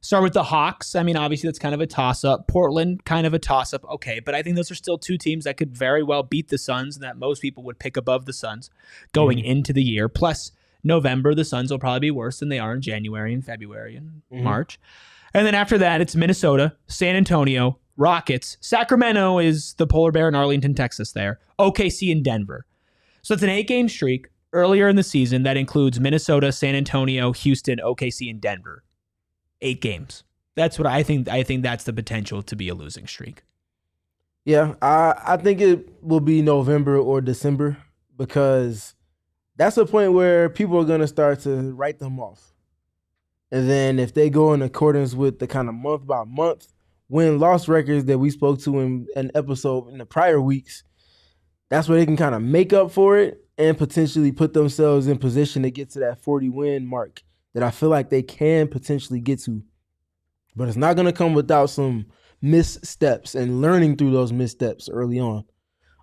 Start with the Hawks. I mean, obviously, that's kind of a toss-up. Portland, kind of a toss-up. Okay, but I think those are still 2 teams that could very well beat the Suns and that most people would pick above the Suns going into the year. Plus, November, the Suns will probably be worse than they are in January and February and March. And then after that, it's Minnesota, San Antonio, Rockets. Sacramento is the polar bear in Arlington, Texas there. OKC and Denver. So it's an 8-game streak earlier in the season that includes Minnesota, San Antonio, Houston, OKC, and Denver. 8 games. That's what I think. I think that's the potential to be a losing streak. Yeah, I think it will be November or December because that's a point where people are going to start to write them off. And then if they go in accordance with the kind of month-by-month win-loss records that we spoke to in an episode in the prior weeks, that's where they can kind of make up for it and potentially put themselves in position to get to that 40-win mark that I feel like they can potentially get to. But it's not going to come without some missteps and learning through those missteps early on.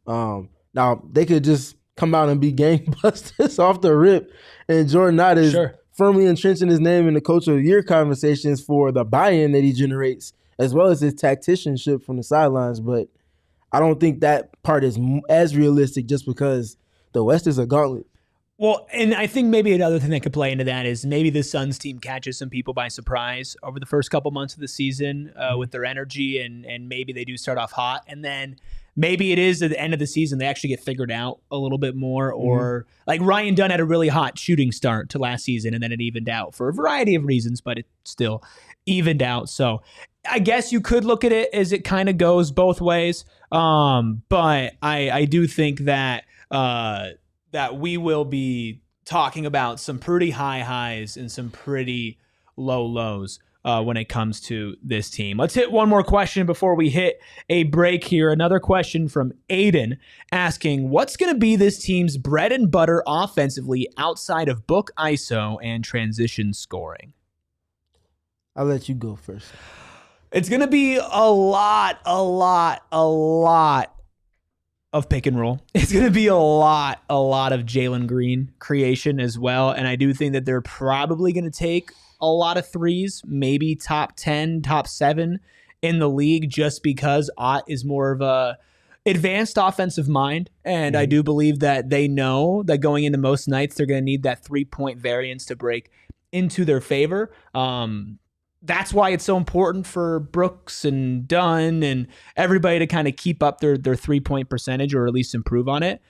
Now, they could just come out and be gangbusters off the rip, and Jordan Ott is firmly entrenching his name in the Coach of the Year conversations for the buy-in that he generates, as well as his tacticianship from the sidelines. But I don't think that part is as realistic just because the West is a gauntlet. Well, and I think maybe another thing that could play into that is maybe the Suns team catches some people by surprise over the first couple months of the season with their energy, and maybe they do start off hot, and then maybe it is at the end of the season they actually get figured out a little bit more, or like Ryan Dunn had a really hot shooting start to last season, and then it evened out for a variety of reasons, but it still evened out. So I guess you could look at it as it kind of goes both ways, but I do think that that we will be talking about some pretty high highs and some pretty low lows when it comes to this team. Let's hit one more question before we hit a break here. Another question from Aiden asking, what's going to be this team's bread and butter offensively outside of book ISO and transition scoring? I'll let you go first. It's going to be a lot of pick and roll. It's going to be a lot of Jalen Green creation as well. And I do think that they're probably going to take a lot of threes, maybe top 10, top 7 in the league, just because Ott is more of a advanced offensive mind. And I do believe that they know that going into most nights, they're going to need that 3-point variance to break into their favor. That's why it's so important for Brooks and Dunn and everybody to kind of keep up their 3-point percentage, or at least improve on it.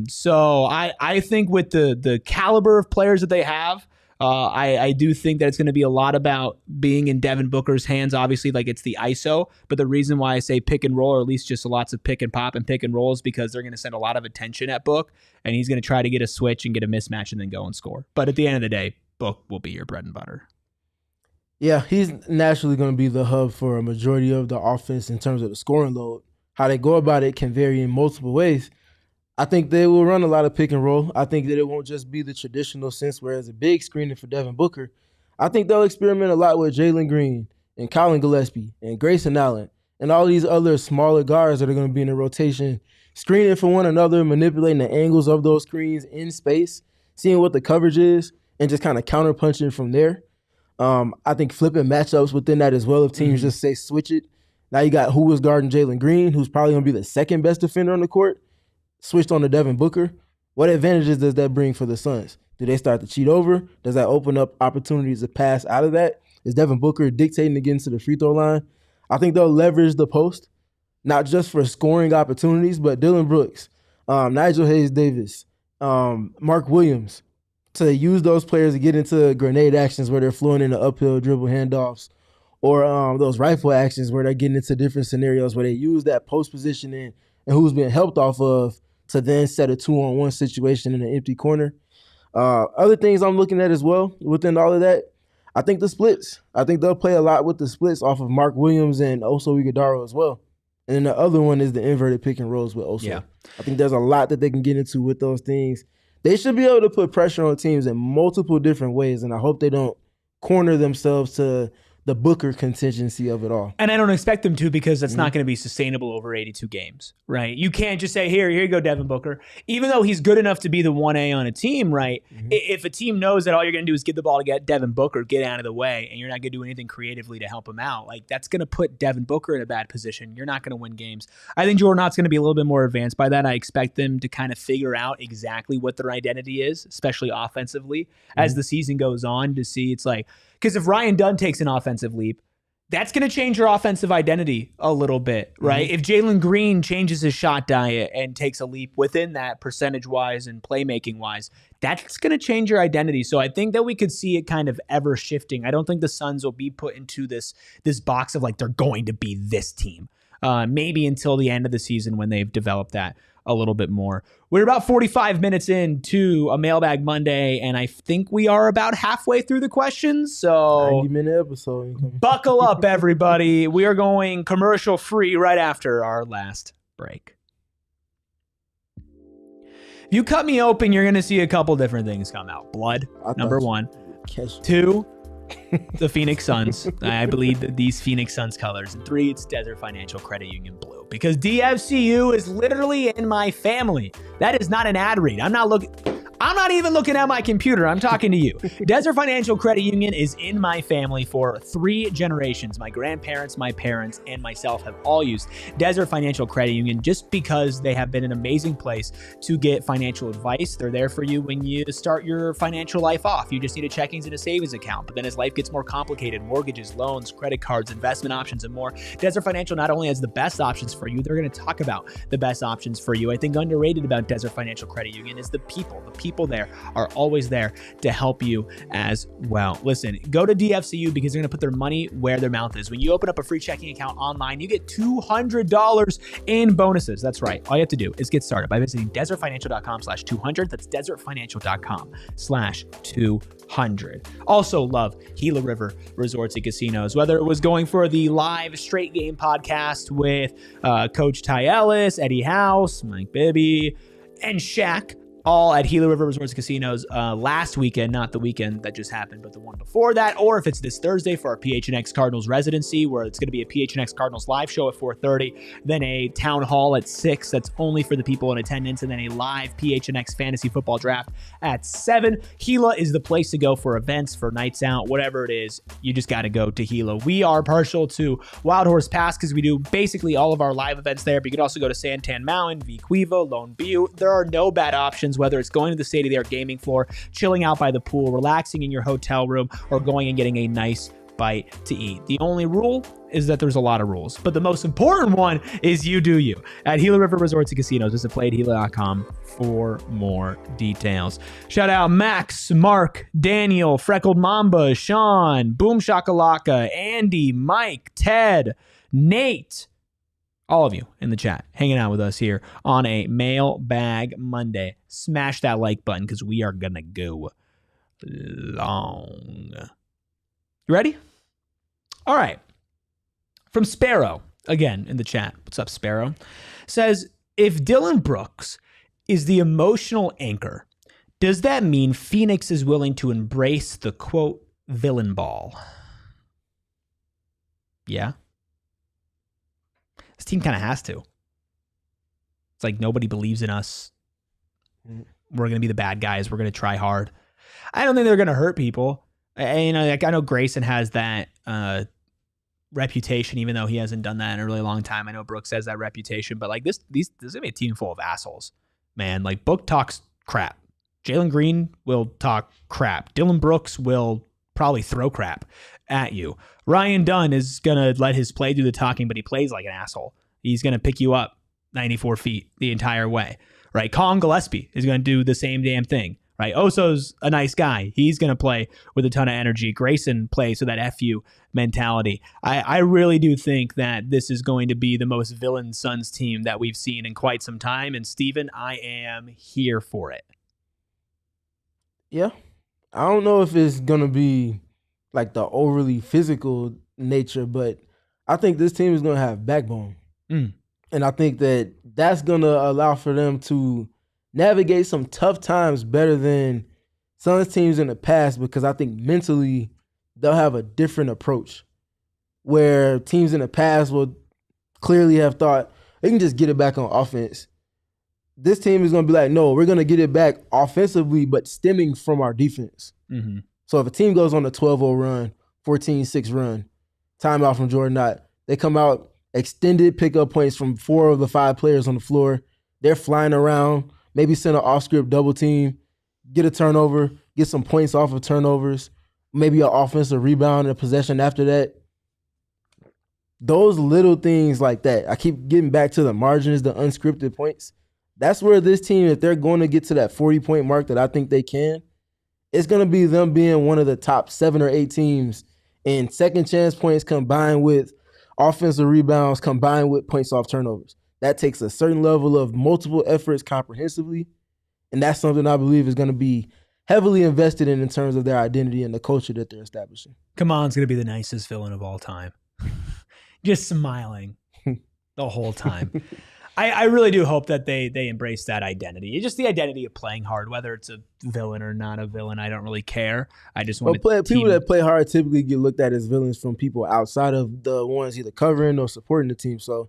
So I think with the caliber of players that they have, I do think that it's going to be a lot about being in Devin Booker's hands. Obviously, like it's the ISO, but the reason why I say pick and roll, or at least just lots of pick and pop and pick and roll, is because they're going to send a lot of attention at Book, and he's going to try to get a switch and get a mismatch and then go and score. But at the end of the day, Book will be your bread and butter. Yeah, he's naturally going to be the hub for a majority of the offense in terms of the scoring load. How they go about it can vary in multiple ways. I think they will run a lot of pick and roll. I think that it won't just be the traditional sense where it's a big screening for Devin Booker. I think they'll experiment a lot with Jalen Green and Colin Gillespie and Grayson Allen and all these other smaller guards that are going to be in the rotation, screening for one another, manipulating the angles of those screens in space, seeing what the coverage is, and just kind of counterpunching from there. I think flipping matchups within that as well. If teams just say switch it. Now you got who was guarding Jalen Green, who's probably going to be the second best defender on the court, switched on to Devin Booker. What advantages does that bring for the Suns? Do they start to cheat over? Does that open up opportunities to pass out of that? Is Devin Booker dictating to get into the free throw line? I think they'll leverage the post, not just for scoring opportunities, but Dillon Brooks, Nigel Hayes-Davis, Mark Williams, to use those players to get into grenade actions where they're flowing into uphill dribble handoffs, or those rifle actions where they're getting into different scenarios where they use that post positioning and who's being helped off of to then set a 2-on-1 situation in an empty corner. Other things I'm looking at as well within all of that, I think the splits. I think they'll play a lot with the splits off of Mark Williams and Oso Ighodaro as well. And then the other one is the inverted pick and rolls with Oso. Yeah. I think there's a lot that they can get into with those things. They should be able to put pressure on teams in multiple different ways, and I hope they don't corner themselves to the Booker contingency of it all. And I don't expect them to, because that's not going to be sustainable over 82 games, right? You can't just say, here you go, Devin Booker. Even though he's good enough to be the 1A on a team, right? If a team knows that all you're going to do is give the ball to get Devin Booker, get out of the way, and you're not going to do anything creatively to help him out, like that's going to put Devin Booker in a bad position. You're not going to win games. I think Jordan Ott's going to be a little bit more advanced by that. I expect them to kind of figure out exactly what their identity is, especially offensively, as the season goes on, to see it's like, because if Ryan Dunn takes an offensive leap, that's going to change your offensive identity a little bit, right? If Jalen Green changes his shot diet and takes a leap within that percentage-wise and playmaking-wise, that's going to change your identity. So I think that we could see it kind of ever shifting. I don't think the Suns will be put into this box of like they're going to be this team. Maybe until the end of the season when they've developed that a little bit more. We're about 45 minutes into a Mailbag Monday, and I think we are about halfway through the questions. So 90-minute episode. Buckle up, everybody. We are going commercial free right after our last break. If you cut me open, you're going to see a couple different things come out. Blood, number one. 2, the Phoenix Suns. I believe that these Phoenix Suns colors. And 3, it's Desert Financial Credit Union blue. Because DFCU is literally in my family. That is not an ad read. I'm not even looking at my computer. I'm talking to you. Desert Financial Credit Union is in my family for 3 generations. My grandparents, my parents, and myself have all used Desert Financial Credit Union just because they have been an amazing place to get financial advice. They're there for you when you start your financial life off. You just need a checkings and a savings account. But then as life gets more complicated, mortgages, loans, credit cards, investment options, and more, Desert Financial not only has the best options for you, they're going to talk about the best options for you. I think underrated about Desert Financial Credit Union is the people. The people there are always there to help you as well. Listen, go to DFCU because they're going to put their money where their mouth is. When you open up a free checking account online, you get $200 in bonuses. That's right. All you have to do is get started by visiting desertfinancial.com/200. That's desertfinancial.com/200. Also love Gila River Resorts and Casinos. Whether it was going for the live straight game podcast with Coach Ty Ellis, Eddie House, Mike Bibby, and Shaq, all at Gila River Resorts Casinos last weekend, not the weekend that just happened, but the one before that, or if it's this Thursday for our PHNX Cardinals residency, where it's going to be a PHNX Cardinals live show at 4:30, then a town hall at 6 that's only for the people in attendance, and then a live PHNX fantasy football draft at 7. Gila is the place to go for events, for nights out, whatever it is. You just got to go to Gila. We are partial to Wild Horse Pass because we do basically all of our live events there, but you can also go to Santan Mountain, Vicuiva, Lone Butte. There are no bad options, whether it's going to the state-of-the-art gaming floor, chilling out by the pool, relaxing in your hotel room, or going and getting a nice bite to eat. The only rule, is that there's a lot of rules, but the most important one is you do you. At Gila River Resorts and Casinos, visit playatgila.com for more details. Shout out Max, Mark, Daniel, Freckled Mamba, Sean, Boom Shakalaka, Andy, Mike, Ted, Nate, all of you in the chat hanging out with us here on a Mailbag Monday. Smash that like button because we are going to go long. You ready? All right. From Sparrow, again in the chat. What's up, Sparrow? Says, if Dillon Brooks is the emotional anchor, does that mean Phoenix is willing to embrace the, quote, villain ball? Yeah. This team kind of has to. It's like nobody believes in us. We're going to be the bad guys. We're going to try hard. I don't think they're going to hurt people. I know Grayson has that reputation, even though he hasn't done that in a really long time. I know Brooks has that reputation, but like this is gonna be a team full of assholes, man. Like Book talks crap. Jalen Green will talk crap. Dillon Brooks will probably throw crap at you. Ryan Dunn is gonna let his play do the talking, but he plays like an asshole. He's gonna pick you up 94 feet the entire way, right? Colin Gillespie is gonna do the same damn thing. Right, Oso's a nice guy. He's going to play with a ton of energy. Grayson plays with that FU mentality. I really do think that this is going to be the most villain Suns team that we've seen in quite some time. And Stephen, I am here for it. Yeah. I don't know if it's going to be like the overly physical nature, but I think this team is going to have backbone. And I think that that's going to allow for them to navigate some tough times better than Suns teams in the past, because I think mentally they'll have a different approach, where teams in the past will clearly have thought they can just get it back on offense. This team is going to be like, no, we're going to get it back offensively, but stemming from our defense. Mm-hmm. So if a team goes on a 12-0 run, 14-6 run, timeout from Jordan Ott, they come out, extended pickup points from 4 of the 5 players on the floor. They're flying around. Maybe send an off-script double team, get a turnover, get some points off of turnovers, maybe an offensive rebound and a possession after that. Those little things like that. I keep getting back to the margins, the unscripted points. That's where this team, if they're going to get to that 40-point mark that I think they can, it's going to be them being one of the top 7 or 8 teams in second chance points combined with offensive rebounds combined with points off turnovers. That takes a certain level of multiple efforts comprehensively, and that's something I believe is going to be heavily invested in terms of their identity and the culture that they're establishing. Come on, it's going to be the nicest villain of all time. Just smiling the whole time. I really do hope that they embrace that identity. It's just the identity of playing hard, whether it's a villain or not a villain. I don't really care. I just want people that play hard typically get looked at as villains from people outside of the ones either covering or supporting the team. So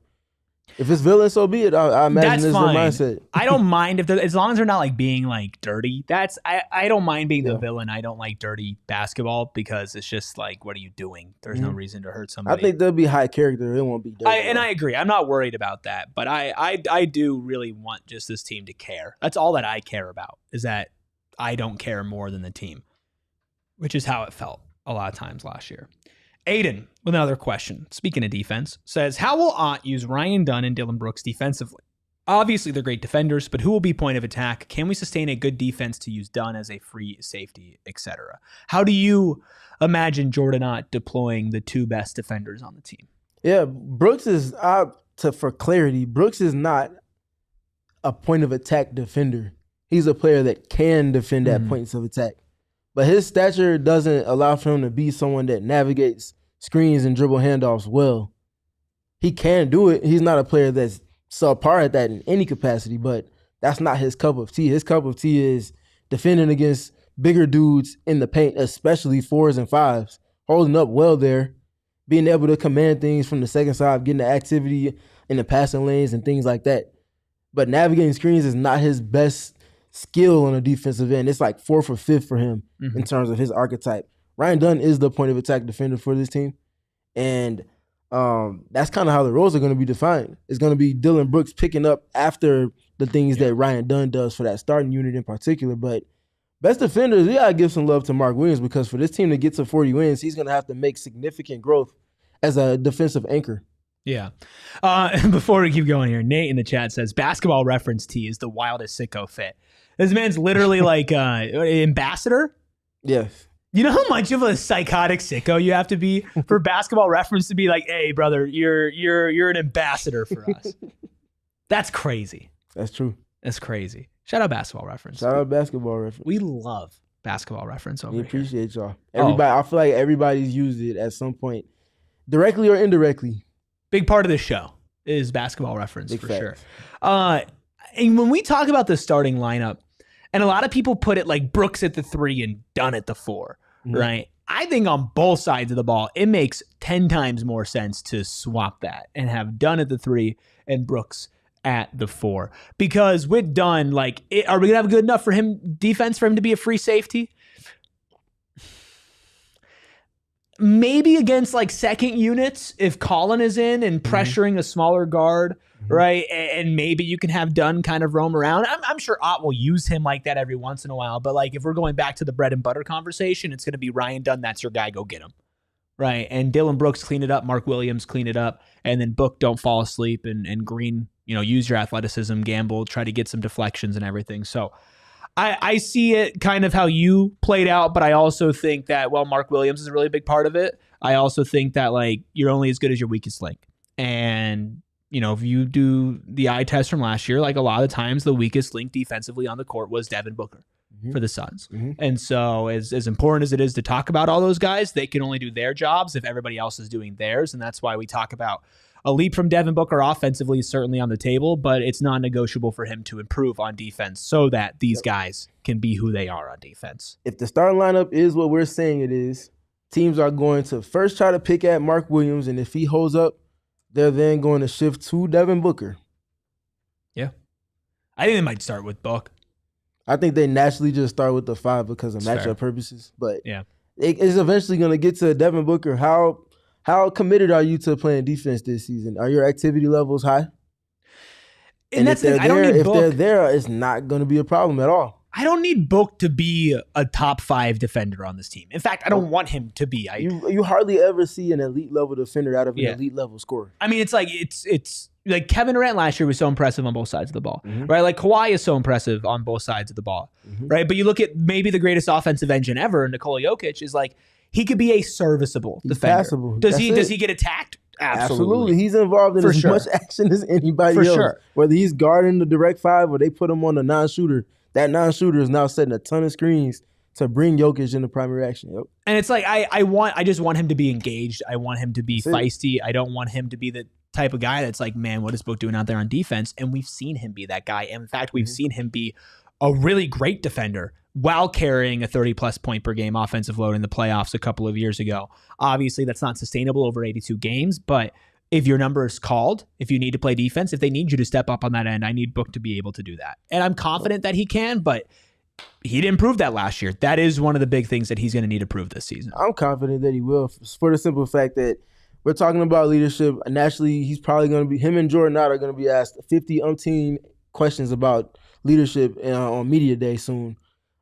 if it's villain, so be it. I imagine this is the mindset. I don't mind as long as they're not like being like dirty. I don't mind being the villain. I don't like dirty basketball because it's just like, what are you doing? There's no reason to hurt somebody. I think they'll be high character. It won't be dirty. I agree. I'm not worried about that, but I do really want just this team to care. That's all that I care about, is that I don't care more than the team, which is how it felt a lot of times last year. Aiden, with another question, speaking of defense, says, how will Ott use Ryan Dunn and Dillon Brooks defensively? Obviously, they're great defenders, but who will be point of attack? Can we sustain a good defense to use Dunn as a free safety, etc.? How do you imagine Jordan Ott deploying the 2 best defenders on the team? Yeah, Brooks is, for clarity, Brooks is not a point of attack defender. He's a player that can defend at points of attack. But his stature doesn't allow for him to be someone that navigates screens and dribble handoffs well. He can do it. He's not a player that's subpar at that in any capacity, but that's not his cup of tea. His cup of tea is defending against bigger dudes in the paint, especially 4s and 5s, holding up well there, being able to command things from the second side, getting the activity in the passing lanes and things like that. But navigating screens is not his best skill on a defensive end. It's like 4th or 5th for him in terms of his archetype. Ryan Dunn is the point of attack defender for this team. And that's kind of how the roles are going to be defined. It's going to be Dillon Brooks picking up after the things that Ryan Dunn does for that starting unit in particular. But best defenders, we got to give some love to Mark Williams, because for this team to get to 40 wins, he's going to have to make significant growth as a defensive anchor. Yeah. Before we keep going here, Nate in the chat says Basketball Reference T is the wildest sicko fit. This man's literally like ambassador. Yes. You know how much of a psychotic sicko you have to be for Basketball Reference to be like, hey, brother, you're an ambassador for us. That's crazy. That's true. That's crazy. Shout out Basketball Reference. Shout out Basketball Reference. We love Basketball Reference over We here. appreciate y'all. Everybody, I feel like everybody's used it at some point, directly or indirectly. Big part of this show is Basketball Reference Big for facts. sure. And when we talk about the starting lineup, and a lot of people put it like Brooks at the 3 and Dunn at the 4, right? I think on both sides of the ball, it makes 10 times more sense to swap that and have Dunn at the 3 and Brooks at the 4. Because with Dunn, like, are we going to have good enough for him defense for him to be a free safety? Maybe against like second units if Colin is in and pressuring a smaller guard, right? And maybe you can have Dunn kind of roam around. I'm sure Ott will use him like that every once in a while. But like if we're going back to the bread and butter conversation, it's going to be Ryan Dunn. That's your guy. Go get him. Right. And Dillon Brooks clean it up. Mark Williams clean it up. And then Book don't fall asleep. And Green, use your athleticism, gamble, try to get some deflections and everything. So I see it kind of how you played out, but I also think that, Mark Williams is a really big part of it. I also think that, like, you're only as good as your weakest link. And, if you do the eye test from last year, like a lot of times the weakest link defensively on the court was Devin Booker for the Suns. And so as important as it is to talk about all those guys, they can only do their jobs if everybody else is doing theirs. And that's why we talk about a leap from Devin Booker offensively is certainly on the table, but it's non-negotiable for him to improve on defense so that these guys can be who they are on defense. If the starting lineup is what we're saying it is, teams are going to first try to pick at Mark Williams, and if he holds up, they're then going to shift to Devin Booker. Yeah. I think they might start with Book. I think they naturally just start with the 5 because of matchup purposes, but yeah, it's eventually going to get to Devin Booker. How committed are you to playing defense this season? Are your activity levels high? And that's the thing. I don't need Book. If they're there, it's not going to be a problem at all. I don't need Book to be a top 5 defender on this team. In fact, I don't want him to be. You hardly ever see an elite level defender out of an elite level scorer. I mean, it's like Kevin Durant last year was so impressive on both sides of the ball, right? Like Kawhi is so impressive on both sides of the ball, right? But you look at maybe the greatest offensive engine ever, Nikola Jokic, is like, he could be a serviceable defender. Passable. Does he get attacked? Absolutely. He's involved in as much action as anybody else. Sure. Whether he's guarding the direct 5 or they put him on a non-shooter, that non-shooter is now setting a ton of screens to bring Jokic into primary action. Yep. And it's like I just want him to be engaged. I want him to be feisty. I don't want him to be the type of guy that's like, man, what is Book doing out there on defense? And we've seen him be that guy. And in fact, we've seen him be a really great defender while carrying a 30-plus point per game offensive load in the playoffs a couple of years ago. Obviously, that's not sustainable over 82 games, but if your number is called, if you need to play defense, if they need you to step up on that end, I need Book to be able to do that. And I'm confident that he can, but he didn't prove that last year. That is one of the big things that he's going to need to prove this season. I'm confident that he will, for the simple fact that we're talking about leadership. Naturally, he's probably going to be, him and Jordan Ott are going to be asked 50-umpteen questions about leadership on media day soon.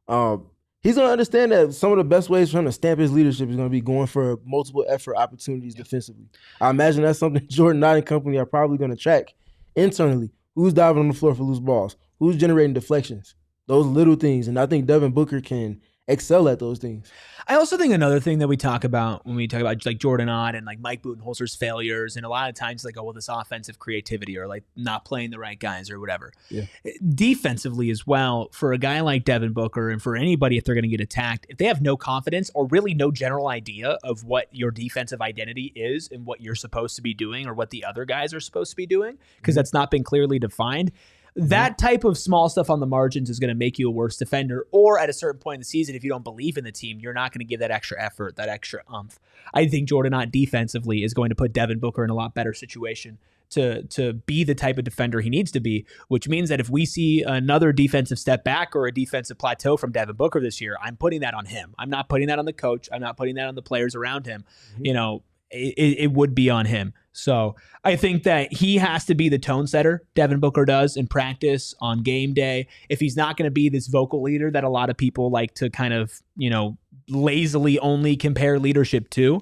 He's going to understand that some of the best ways for him to stamp his leadership is going to be going for multiple effort opportunities defensively. I imagine that's something Jordan Ott and company are probably going to track internally. Who's diving on the floor for loose balls? Who's generating deflections? Those little things. And I think Devin Booker can excel at those things. I also think another thing that we talk about when we talk about like Jordan Ott and like Mike Budenholzer's failures, and a lot of times like, oh, well, this offensive creativity or like not playing the right guys or whatever. Yeah. Defensively as well, for a guy like Devin Booker and for anybody if they're going to get attacked, if they have no confidence or really no general idea of what your defensive identity is and what you're supposed to be doing or what the other guys are supposed to be doing, because that's not been clearly defined, that type of small stuff on the margins is going to make you a worse defender. Or at a certain point in the season, if you don't believe in the team, you're not going to give that extra effort, that extra umph. I think Jordan Ott defensively is going to put Devin Booker in a lot better situation to be the type of defender he needs to be, which means that if we see another defensive step back or a defensive plateau from Devin Booker this year, I'm putting that on him. I'm not putting that on the coach. I'm not putting that on the players around him. You know, it would be on him. So I think that he has to be the tone setter, Devin Booker does, in practice, on game day. If he's not going to be this vocal leader that a lot of people like to kind of, you know, lazily only compare leadership to,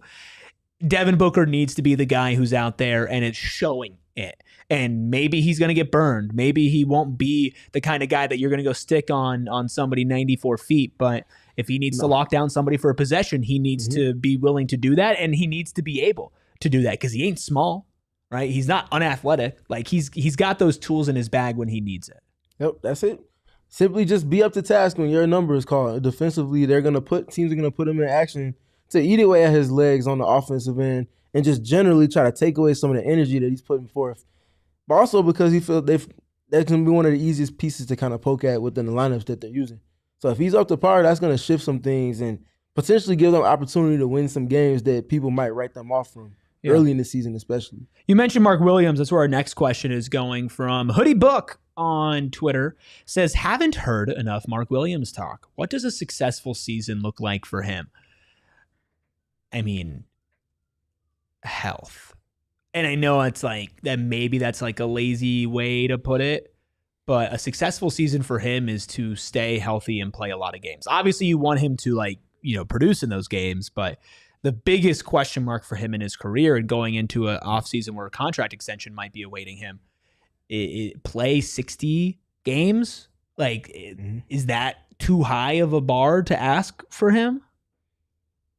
Devin Booker needs to be the guy who's out there and it's showing it. And maybe he's going to get burned. Maybe he won't be the kind of guy that you're going to go stick on somebody 94 feet. But if he needs to lock down somebody for a possession, he needs to be willing to do that. And he needs to be able to do that because he ain't small, right? He's not unathletic. Like he's got those tools in his bag when he needs it. Yep, that's it. Simply just be up to task when your number is called. Defensively, teams are going to put him in action to eat away at his legs on the offensive end and just generally try to take away some of the energy that he's putting forth. But also because he feels that's going to be one of the easiest pieces to kind of poke at within the lineups that they're using. So if he's up to par, that's going to shift some things and potentially give them opportunity to win some games that people might write them off from early in the season especially. You mentioned Mark Williams. That's where our next question is going from. Hoodie Book on Twitter says, haven't heard enough Mark Williams talk. What does a successful season look like for him? I mean, health. And I know it's like that maybe that's like a lazy way to put it, but a successful season for him is to stay healthy and play a lot of games. Obviously, you want him to produce in those games, but the biggest question mark for him in his career and going into an offseason where a contract extension might be awaiting him, play 60 games? Is that too high of a bar to ask for him?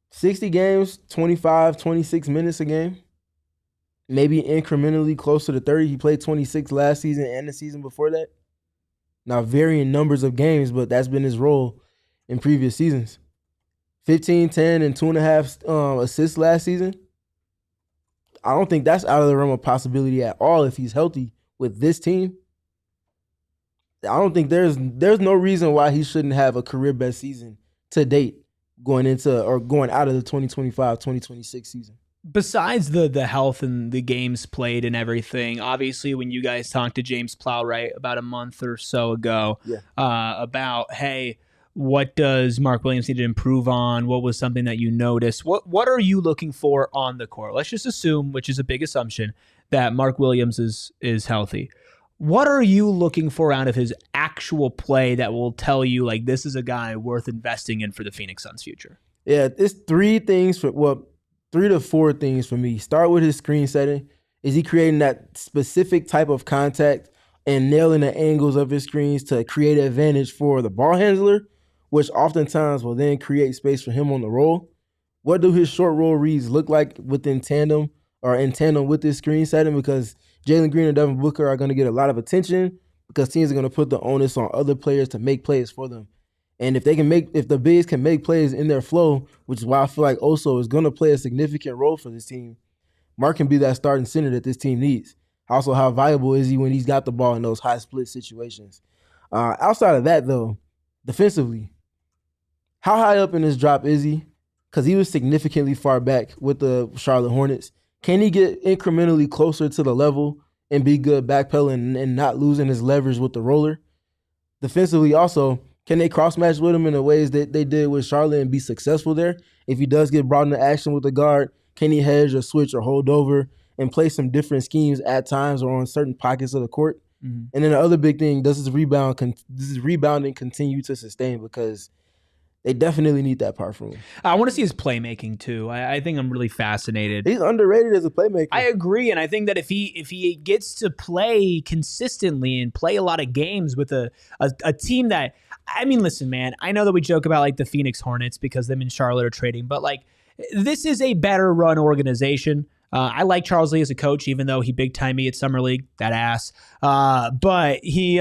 60 games, 25, 26 minutes a game. Maybe incrementally closer to 30. He played 26 last season and the season before that. Now, varying numbers of games, but that's been his role in previous seasons. 15, 10, and 2.5 assists last season. I don't think that's out of the realm of possibility at all if he's healthy with this team. I don't think there's no reason why he shouldn't have a career best season to date going out of the 2025-2026 season. Besides the health and the games played and everything, obviously when you guys talked to James Plowright about a month or so ago about, hey, what does Mark Williams need to improve on? What was something that you noticed? What are you looking for on the court? Let's just assume, which is a big assumption, that Mark Williams is healthy. What are you looking for out of his actual play that will tell you, like, this is a guy worth investing in for the Phoenix Suns' future? Yeah, it's 3 to 4 things for me. Start with his screen setting. Is he creating that specific type of contact and nailing the angles of his screens to create an advantage for the ball handler, which oftentimes will then create space for him on the roll? What do his short roll reads look like in tandem with this screen setting? Because Jalen Green and Devin Booker are going to get a lot of attention because teams are going to put the onus on other players to make plays for them. And if the bigs can make plays in their flow, which is why I feel like Oso is going to play a significant role for this team, Mark can be that starting center that this team needs. Also, how valuable is he when he's got the ball in those high split situations? Outside of that, though, defensively, how high up in his drop is he? Because he was significantly far back with the Charlotte Hornets. Can he get incrementally closer to the level and be good backpedaling and not losing his leverage with the roller? Defensively, also, can they cross-match with him in the ways that they did with Charlotte and be successful there? If he does get brought into action with the guard, can he hedge or switch or hold over and play some different schemes at times or on certain pockets of the court? Mm-hmm. And then the other big thing, does his rebounding continue to sustain? Because they definitely need that part from him. I want to see his playmaking too. I think I'm really fascinated. He's underrated as a playmaker. I agree, and I think that if he gets to play consistently and play a lot of games with a team that, I mean, listen, man, I know that we joke about like the Phoenix Hornets because them and Charlotte are trading, but like this is a better run organization. I like Charles Lee as a coach, even though he big-timed me at Summer League, that ass. But he's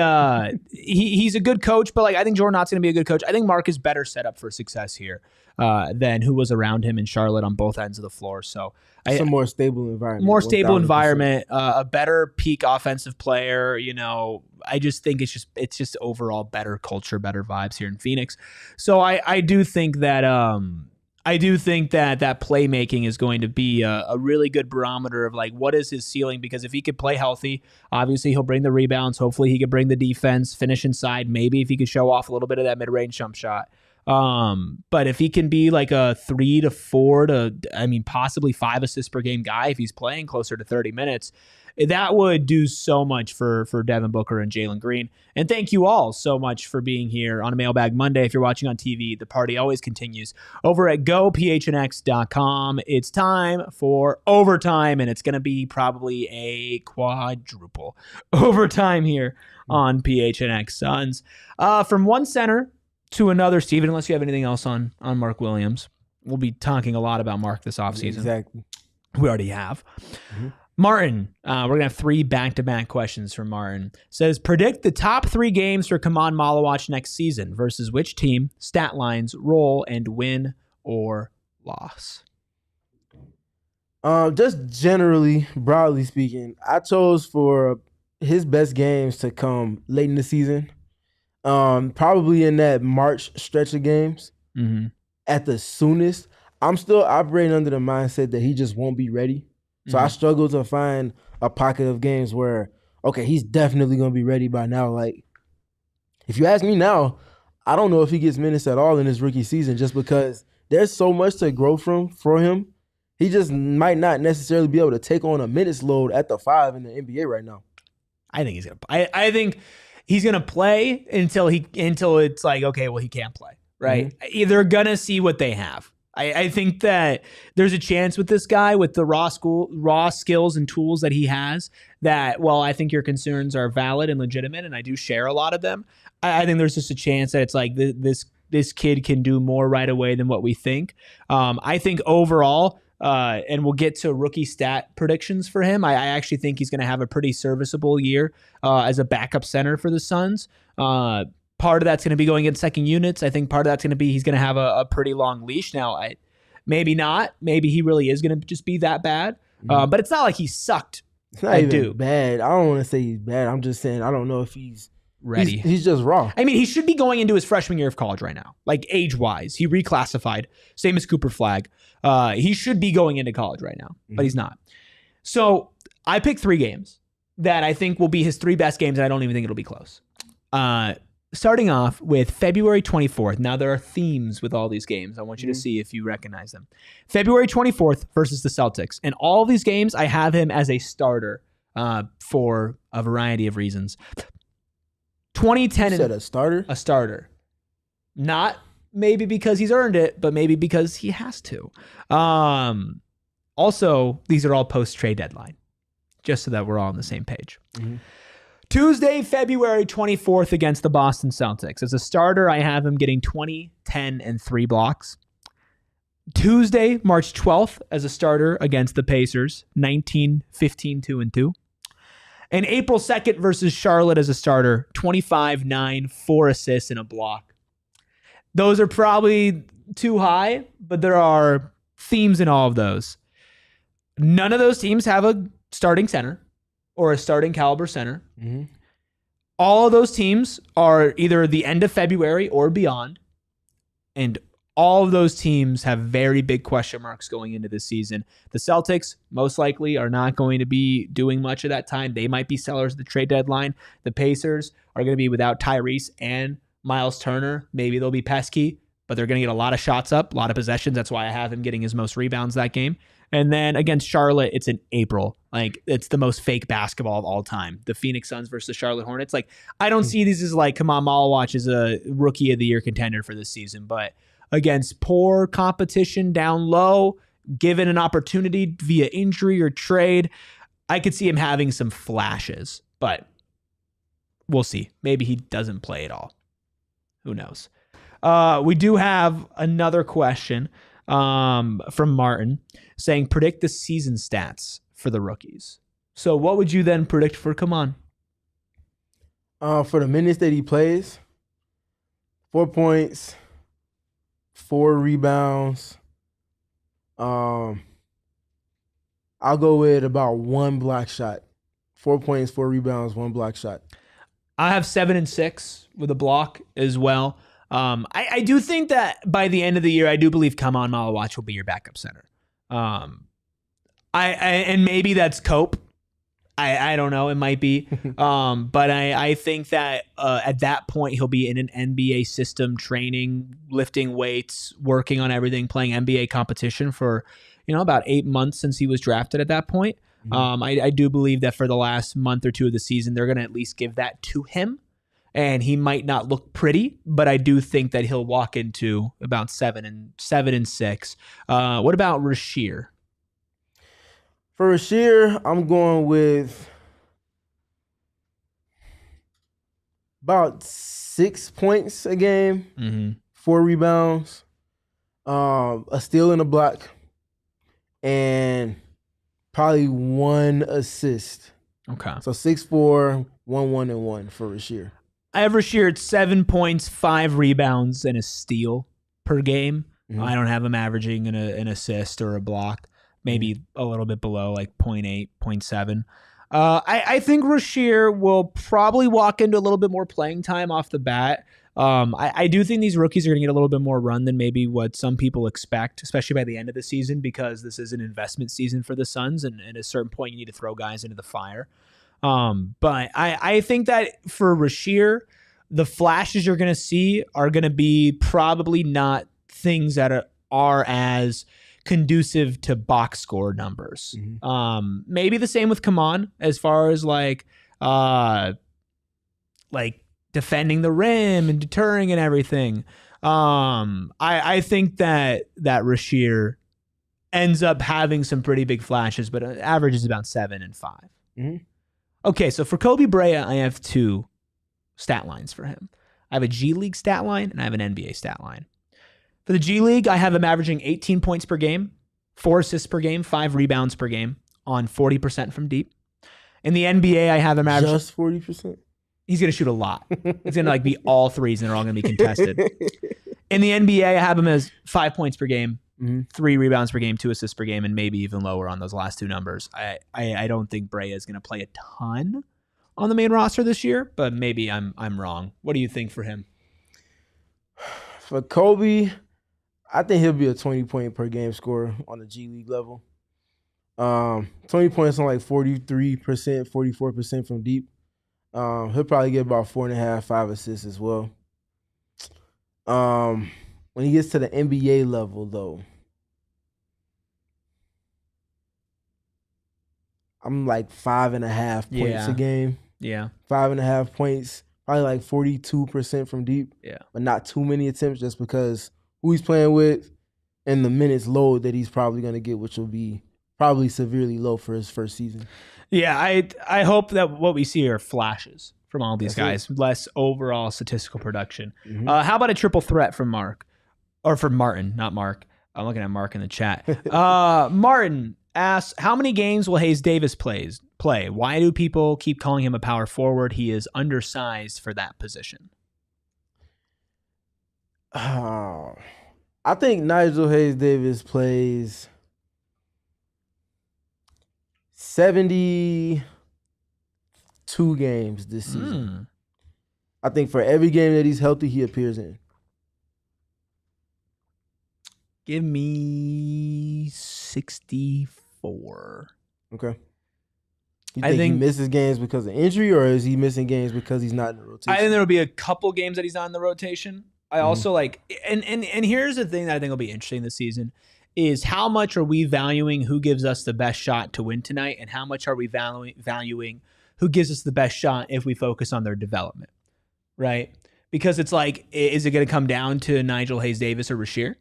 a good coach, but like I think Jordan Ott's going to be a good coach. I think Mark is better set up for success here than who was around him in Charlotte on both ends of the floor. So it's a more stable environment. More stable 1,000%. Environment, a better peak offensive player. You know, I just think it's just overall better culture, better vibes here in Phoenix. So I do think that that playmaking is going to be a really good barometer of like what is his ceiling, because if he could play healthy, obviously he'll bring the rebounds. Hopefully he could bring the defense, finish inside. Maybe if he could show off a little bit of that mid-range jump shot. But if he can be like a 3 to 4 to, possibly 5 assists per game guy, if he's playing closer to 30 minutes, that would do so much for Devin Booker and Jalen Green. And thank you all so much for being here on a Mailbag Monday. If you're watching on TV, the party always continues over at gophnx.com. It's time for overtime, and it's going to be probably a quadruple overtime here on PHNX Suns. From one center to another, Stephen, unless you have anything else on Mark Williams. We'll be talking a lot about Mark this offseason. Exactly. We already have. Mm-hmm. Martin, we're going to have 3 back-to-back questions from Martin. Says, predict the top 3 games for Come On Malawatch next season versus which team, stat lines, role, and win or loss. Just generally, broadly speaking, I chose for his best games to come late in the season. Probably in that March stretch of games. Mm-hmm. At the soonest. I'm still operating under the mindset that he just won't be ready. So I struggle to find a pocket of games where, okay, he's definitely going to be ready by now. Like, if you ask me now, I don't know if he gets minutes at all in his rookie season just because there's so much to grow from for him. He just might not necessarily be able to take on a minutes load at the 5 in the NBA right now. I think he's going to I think he's going to play until it's like, okay, well, he can't play, right? Mm-hmm. They're going to see what they have. I think that there's a chance with this guy, with the raw skills and tools that he has, that, while I think your concerns are valid and legitimate, and I do share a lot of them, I think there's just a chance that it's like this kid can do more right away than what we think. I think overall, and we'll get to rookie stat predictions for him, I actually think he's going to have a pretty serviceable year as a backup center for the Suns. Part of that's going to be going in second units. I think part of that's going to be he's going to have a pretty long leash. Now, maybe not. Maybe he really is going to just be that bad. But it's not like he sucked. It's not even bad. I don't want to say he's bad. I'm just saying I don't know if he's ready. He's just raw. I mean, he should be going into his freshman year of college right now. Like, age-wise. He reclassified. Same as Cooper Flagg. He should be going into college right now, but he's not. So I picked 3 games that I think will be his 3 best games, and I don't even think it'll be close. Starting off with February 24th. Now, there are themes with all these games. I want you to see if you recognize them. February 24th versus the Celtics. And all these games, I have him as a starter for a variety of reasons. 2010. You said a starter? A starter. Not maybe because he's earned it, but maybe because he has to. Also, these are all post-trade deadline, just so that we're all on the same page. Mm-hmm. Tuesday, February 24th against the Boston Celtics. As a starter, I have him getting 20, 10, and 3 blocks. Tuesday, March 12th, as a starter against the Pacers, 19, 15, 2, and 2. And April 2nd versus Charlotte as a starter, 25, 9, 4 assists, and a block. Those are probably too high, but there are themes in all of those. None of those teams have a starting center or a starting caliber center. Mm-hmm. All of those teams are either the end of February or beyond. And all of those teams have very big question marks going into this season. The Celtics most likely are not going to be doing much of that time. They might be sellers at the trade deadline. The Pacers are going to be without Tyrese and Miles Turner. Maybe they'll be pesky, but they're going to get a lot of shots up, a lot of possessions. That's why I have him getting his most rebounds that game. And then against Charlotte, it's in April. Like, it's the most fake basketball of all time. The Phoenix Suns versus the Charlotte Hornets. Like, I don't see these as like, come on, Malawatch is a rookie of the year contender for this season. But against poor competition down low, given an opportunity via injury or trade, I could see him having some flashes. But we'll see. Maybe he doesn't play at all. Who knows? We do have another question from Martin saying, predict the season stats for the rookies. So what would you then predict for Come On? For the minutes that he plays, 4 points, 4 rebounds. I'll go with about 1 block shot. 4 points, 4 rebounds, 1 block shot. I have 7 and 6 with a block as well. I do think that by the end of the year, I do believe Come On Malawatch will be your backup center. And maybe that's cope. I don't know. It might be. But I think that at that point, he'll be in an NBA system, training, lifting weights, working on everything, playing NBA competition for, about 8 months since he was drafted at that point. I do believe that for the last month or two of the season, they're going to at least give that to him. And he might not look pretty, but I do think that he'll walk into about 7 and 6. What about Rasheer? For Rasheer, I'm going with about 6 points a game, 4 rebounds, a steal and a block, and probably 1 assist. Okay. So 6-4, 1-1, and 1 for Rasheer. I have Rasheer at 7 points, 5 rebounds, and a steal per game. I don't have him averaging an assist or a block. Maybe a little bit below, like 0.8, 0.7. I think Rasheer will probably walk into a little bit more playing time off the bat. I do think these rookies are going to get a little bit more run than maybe what some people expect, especially by the end of the season, because this is an investment season for the Suns, and at a certain point you need to throw guys into the fire. But I think that for Rasheer, the flashes you're going to see are going to be probably not things that are as conducive to box score numbers. Maybe the same with Kaman as far as like defending the rim and deterring and everything. I think that Rasheer ends up having some pretty big flashes, but averages about 7 and 5. Okay, so for Kobe Brea, I have 2 stat lines for him. I have a G League stat line and I have an NBA stat line. For the G League, I have him averaging 18 points per game, 4 assists per game, 5 rebounds per game on 40% from deep. In the NBA, I have him averaging... Just 40%? He's going to shoot a lot. It's going to be all threes and they're all going to be contested. In the NBA, I have him as 5 points per game, 3 rebounds per game, 2 assists per game, and maybe even lower on those last 2 numbers. I don't think Brea is going to play a ton on the main roster this year, but maybe I'm wrong. What do you think for him? For Kobe, I think he'll be a 20-point per game scorer on the G League level. 20 points on like 43%, 44% from deep. He'll probably get about 4.5, 5 assists as well. When he gets to the NBA level, though, I'm like 5.5 points a game. Yeah. 5.5 points, probably like 42% from deep. Yeah. But not too many attempts just because who he's playing with and the minutes load that he's probably going to get, which will be probably severely low for his first season. Yeah, I hope that what we see are flashes from all these guys, less overall statistical production. How about a triple threat from Mark? Or from Martin, not Mark. I'm looking at Mark in the chat. Martin asks, how many games will Hayes Davis play? Why do people keep calling him a power forward? He is undersized for that position. I think Nigel Hayes Davis plays 72 games this season. I think for every game that he's healthy, he appears in. Give me 64. Okay. You think he misses games because of injury, or is he missing games because he's not in the rotation? I think there will be a couple games that he's not in the rotation. I also like, and here's the thing that I think will be interesting this season, is how much are we valuing who gives us the best shot to win tonight, and how much are we valuing who gives us the best shot if we focus on their development, right? Because it's like, is it going to come down to Nigel Hayes Davis or Rasheer?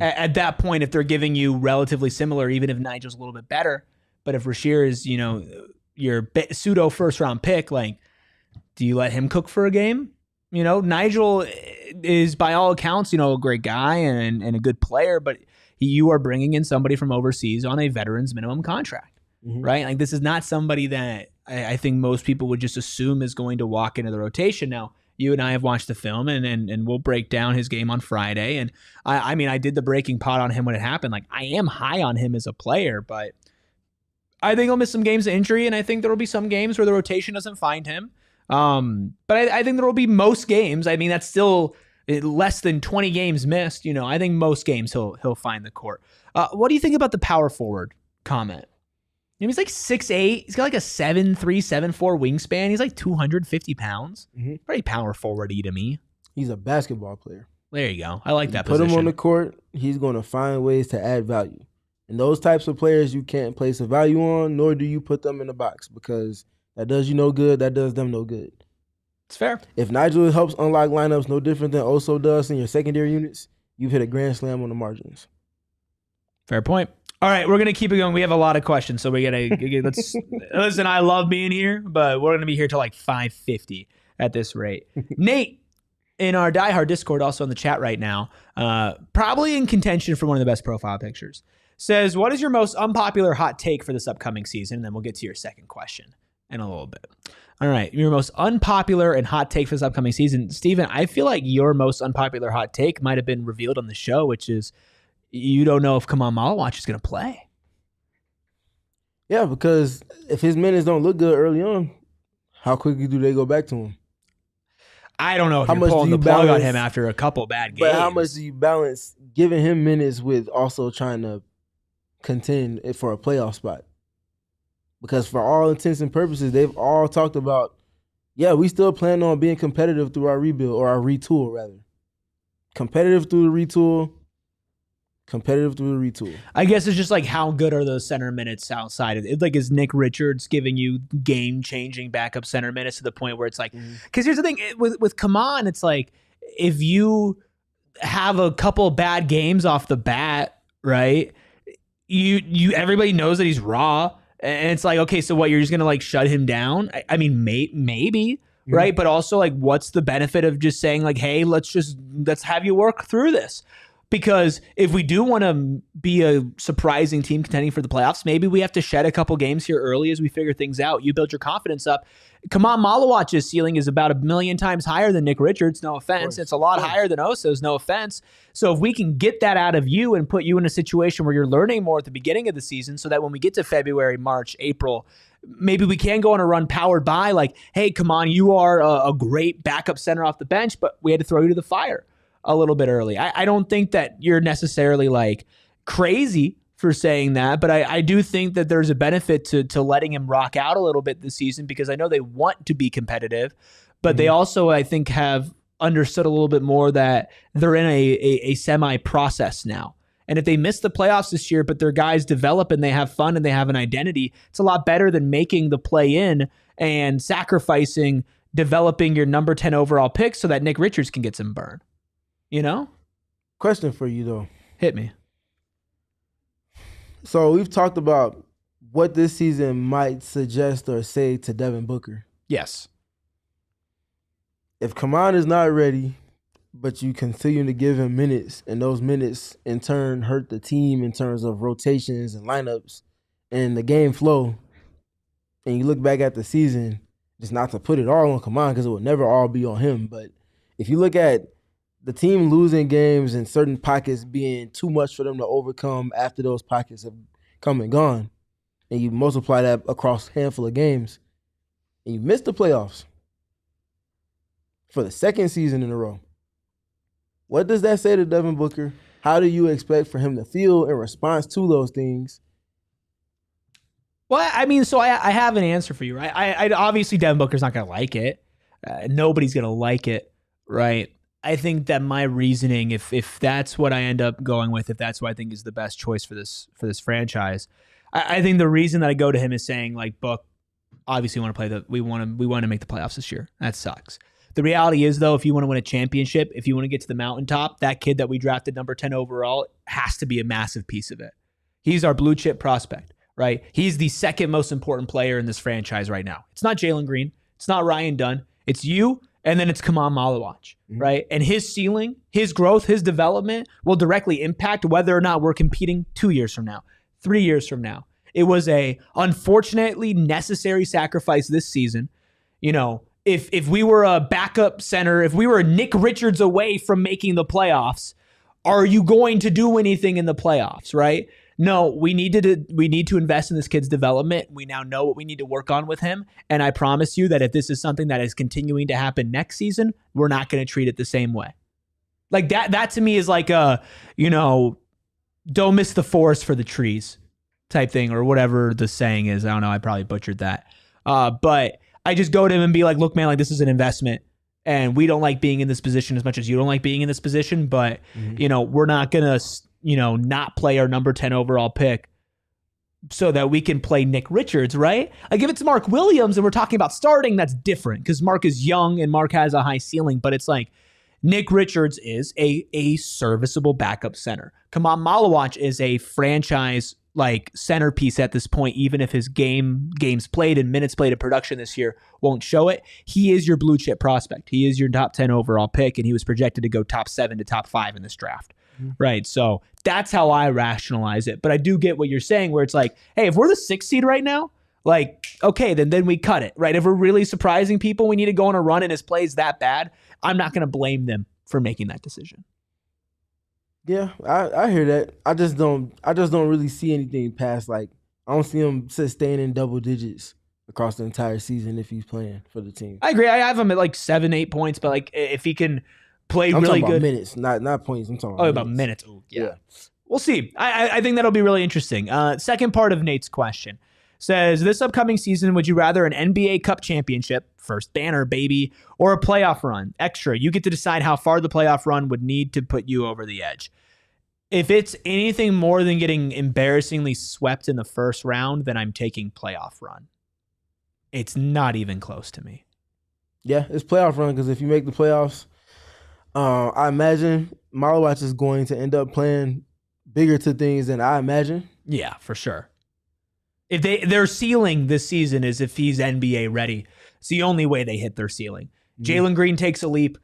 At that point, if they're giving you relatively similar, even if Nigel's a little bit better, but if Rasheer is, your pseudo first round pick, like, do you let him cook for a game? Nigel is by all accounts, a great guy and a good player, but you are bringing in somebody from overseas on a veteran's minimum contract, right? Like, this is not somebody that I think most people would just assume is going to walk into the rotation. Now, you and I have watched the film, and we'll break down his game on Friday. And I did the breaking pot on him when it happened. Like, I am high on him as a player, but I think he'll miss some games of injury, and I think there will be some games where the rotation doesn't find him. But I think there will be most games. I mean, that's still less than 20 games missed. I think most games he'll find the court. What do you think about the power forward comment? He's like 6'8". He's got like a 7'3", 7'4" wingspan. He's like 250 pounds. Mm-hmm. Pretty power forward-y to me. He's a basketball player. There you go. I like that Put position. him on the court, he's going to find ways to add value. And those types of players you can't place a value on, nor do you put them in the box because that does you no good, that does them no good. It's fair. If Nigel helps unlock lineups no different than Oso does in your secondary units, you've hit a grand slam on the margins. Fair point. All right, we're going to keep it going. We have a lot of questions, so we got to let's listen. I love being here, but we're going to be here till like 5:50 at this rate. Nate, in our diehard Discord, also in the chat right now, probably in contention for one of the best profile pictures, says, "What is your most unpopular hot take for this upcoming season?" And then we'll get to your second question in a little bit. All right, your most unpopular and hot take for this upcoming season, Stephen. I feel like your most unpopular hot take might have been revealed on the show, which is, you don't know if Kamal Malawach is going to play. Yeah, because if his minutes don't look good early on, how quickly do they go back to him? I don't know if you're pulling the plug on him after a couple bad games. But how much do you balance giving him minutes with also trying to contend for a playoff spot? Because for all intents and purposes, they've all talked about, yeah, we still plan on being competitive through our rebuild, or our retool, rather. Competitive through the retool. I guess it's just like, how good are those center minutes outside of it? Like, is Nick Richards giving you game-changing backup center minutes to the point where it's like, because here's the thing, with Kaman, it's like, if you have a couple bad games off the bat, right, you everybody knows that he's raw, and it's like, okay, so what, you're just gonna like shut him down? I mean, maybe. Right. But also, like, what's the benefit of just saying like, hey, let's have you work through this? Because if we do want to be a surprising team contending for the playoffs, maybe we have to shed a couple games here early as we figure things out. You build your confidence up. Kamal Malawach's ceiling is about 1,000,000 times higher than Nick Richards. No offense. It's a lot higher than Oso's. No offense. So if we can get that out of you and put you in a situation where you're learning more at the beginning of the season, so that when we get to February, March, April, maybe we can go on a run powered by like, hey, come on, you are a great backup center off the bench, but we had to throw you to the fire a little bit early. I don't think that you're necessarily like crazy for saying that, but I do think that there's a benefit to letting him rock out a little bit this season, because I know they want to be competitive, but they also, I think, have understood a little bit more that they're in a semi-process now. And if they miss the playoffs this year, but their guys develop and they have fun and they have an identity, it's a lot better than making the play-in and sacrificing developing your number 10 overall pick so that Nick Richards can get some burn. You know? Question for you, though. Hit me. So we've talked about what this season might suggest or say to Devin Booker. Yes. If Kaman is not ready, but you continue to give him minutes, and those minutes in turn hurt the team in terms of rotations and lineups and the game flow, and you look back at the season, just not to put it all on Kaman because it will never all be on him, but if you look at the team losing games and certain pockets being too much for them to overcome after those pockets have come and gone, and you multiply that across a handful of games, and you miss the playoffs for the second season in a row, what does that say to Devin Booker? How do you expect for him to feel in response to those things? Well, I mean, so I have an answer for you, right? I obviously Devin Booker's not going to like it. Nobody's going to like it, right? I think that my reasoning, if that's what I end up going with, if that's what I think is the best choice for this franchise, I think the reason that I go to him is saying, like, Book, obviously we want to make the playoffs this year. That sucks. The reality is, though, if you want to win a championship, if you want to get to the mountaintop, that kid that we drafted number 10 overall has to be a massive piece of it. He's our blue chip prospect, right? He's the second most important player in this franchise right now. It's not Jalen Green. It's not Ryan Dunn. It's you. And then it's Kamal Malawach, right? And his ceiling, his growth, his development will directly impact whether or not we're competing 2 years from now, 3 years from now. It was a unfortunately necessary sacrifice this season. You know, if we were a backup center, if we were Nick Richards away from making the playoffs, are you going to do anything in the playoffs, right? No, we need to invest in this kid's development. We now know what we need to work on with him. And I promise you that if this is something that is continuing to happen next season, we're not going to treat it the same way. Like that to me is like don't miss the forest for the trees type thing, or whatever the saying is. I don't know. I probably butchered that. But I just go to him and be like, look, man, like this is an investment. And we don't like being in this position as much as you don't like being in this position. But, we're not going to, not play our number 10 overall pick so that we can play Nick Richards, right? Like if it's Mark Williams and we're talking about starting, that's different because Mark is young and Mark has a high ceiling. But it's like Nick Richards is a serviceable backup center. Kamal Malawach is a franchise like centerpiece at this point, even if his games played and minutes played in production this year won't show it. He is your blue chip prospect. He is your top 10 overall pick, and he was projected to go top 7 to top 5 in this draft. Right. So that's how I rationalize it. But I do get what you're saying, where it's like, hey, if we're the 6th seed right now, like, okay, then we cut it, right? If we're really surprising people, we need to go on a run and his play is that bad, I'm not going to blame them for making that decision. Yeah, I hear that. I just don't really see anything past, like, I don't see him staying in double digits across the entire season if he's playing for the team. I agree. I have him at like 7-8 points, but like if he can play I'm really talking good about minutes, not points. I'm talking about minutes. Oh, yeah. We'll see. I think that'll be really interesting. Second part of Nate's question says, this upcoming season, would you rather an NBA Cup championship, first banner, baby, or a playoff run? Extra. You get to decide how far the playoff run would need to put you over the edge. If it's anything more than getting embarrassingly swept in the first round, then I'm taking playoff run. It's not even close to me. Yeah, it's playoff run because if you make the playoffs, I imagine Malawach is going to end up playing bigger to things than I imagine. Yeah, for sure. If their ceiling this season is if he's NBA ready, it's the only way they hit their ceiling. Jalen Green takes a leap.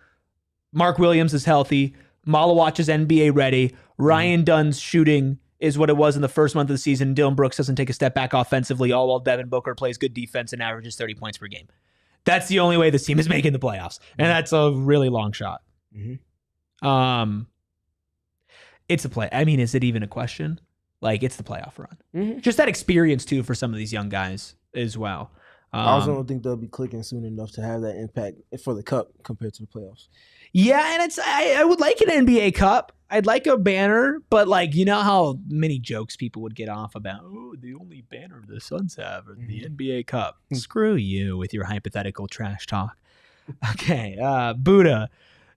Mark Williams is healthy. Malawach is NBA ready. Ryan Dunn's shooting is what it was in the first month of the season. Dillon Brooks doesn't take a step back offensively, all while Devin Booker plays good defense and averages 30 points per game. That's the only way this team is making the playoffs, and that's a really long shot. It's a play. I mean, is it even a question? Like, it's the playoff run. Just that experience, too, for some of these young guys as well. I also don't think they'll be clicking soon enough to have that impact for the Cup compared to the playoffs. Yeah, and I would like an NBA Cup. I'd like a banner, but like, you know how many jokes people would get off about, oh, the only banner the Suns have is the NBA Cup. Screw you with your hypothetical trash talk. Okay, Buddha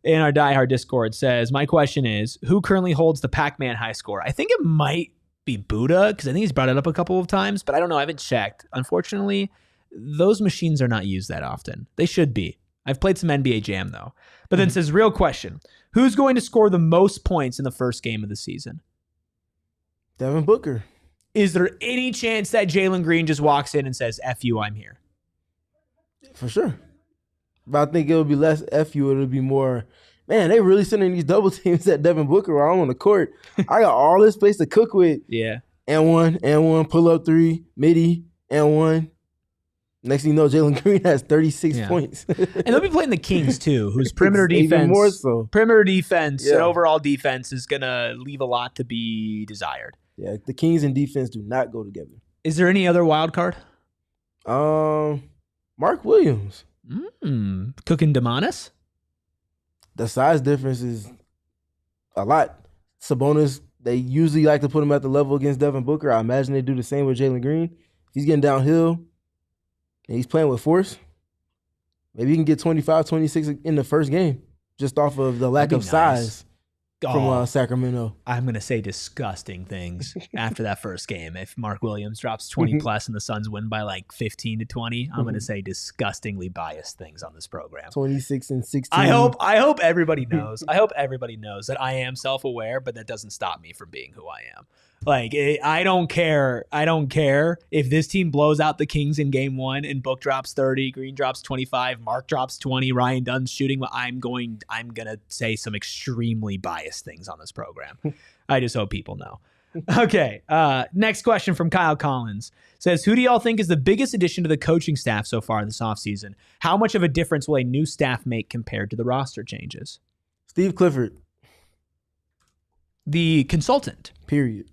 in our diehard Discord says, my question is, who currently holds the Pac-Man high score? I think it might be Buddha, because I think he's brought it up a couple of times, but I don't know. I haven't checked. Unfortunately, those machines are not used that often. They should be. I've played some NBA Jam, though. But then says, real question, who's going to score the most points in the first game of the season? Devin Booker. Is there any chance that Jalen Green just walks in and says, F you, I'm here? For sure. But I think it'll be less F you. It'll be more, man, they really sending these double teams at Devin Booker while I'm on the court. I got all this place to cook with. Yeah. And one, pull up 3, midi, and 1. Next thing you know, Jalen Green has 36 points. And they'll be playing the Kings, too, whose perimeter defense, even more so. Perimeter defense and overall defense is going to leave a lot to be desired. Yeah, the Kings and defense do not go together. Is there any other wild card? Mark Williams. Cooking Demonis? The size difference is a lot. Sabonis, they usually like to put him at the level against Devin Booker. I imagine they do the same with Jalen Green. If he's getting downhill and he's playing with force, maybe he can get 25, 26 in the first game just off of the lack of size from Sacramento. I'm going to say disgusting things after that first game. If Mark Williams drops 20 plus and the Suns win by like 15 to 20, I'm going to say disgustingly biased things on this program. 26 and 16. I hope everybody knows. I hope everybody knows that I am self-aware, but that doesn't stop me from being who I am. Like, I don't care. I don't care if this team blows out the Kings in game 1 and Book drops 30, Green drops 25, Mark drops 20, Ryan Dunn's shooting. I'm going to say some extremely biased things on this program. I just hope people know. Okay. Next question from Kyle Collins says, who do y'all think is the biggest addition to the coaching staff so far this offseason? How much of a difference will a new staff make compared to the roster changes? Steve Clifford. The consultant. Period.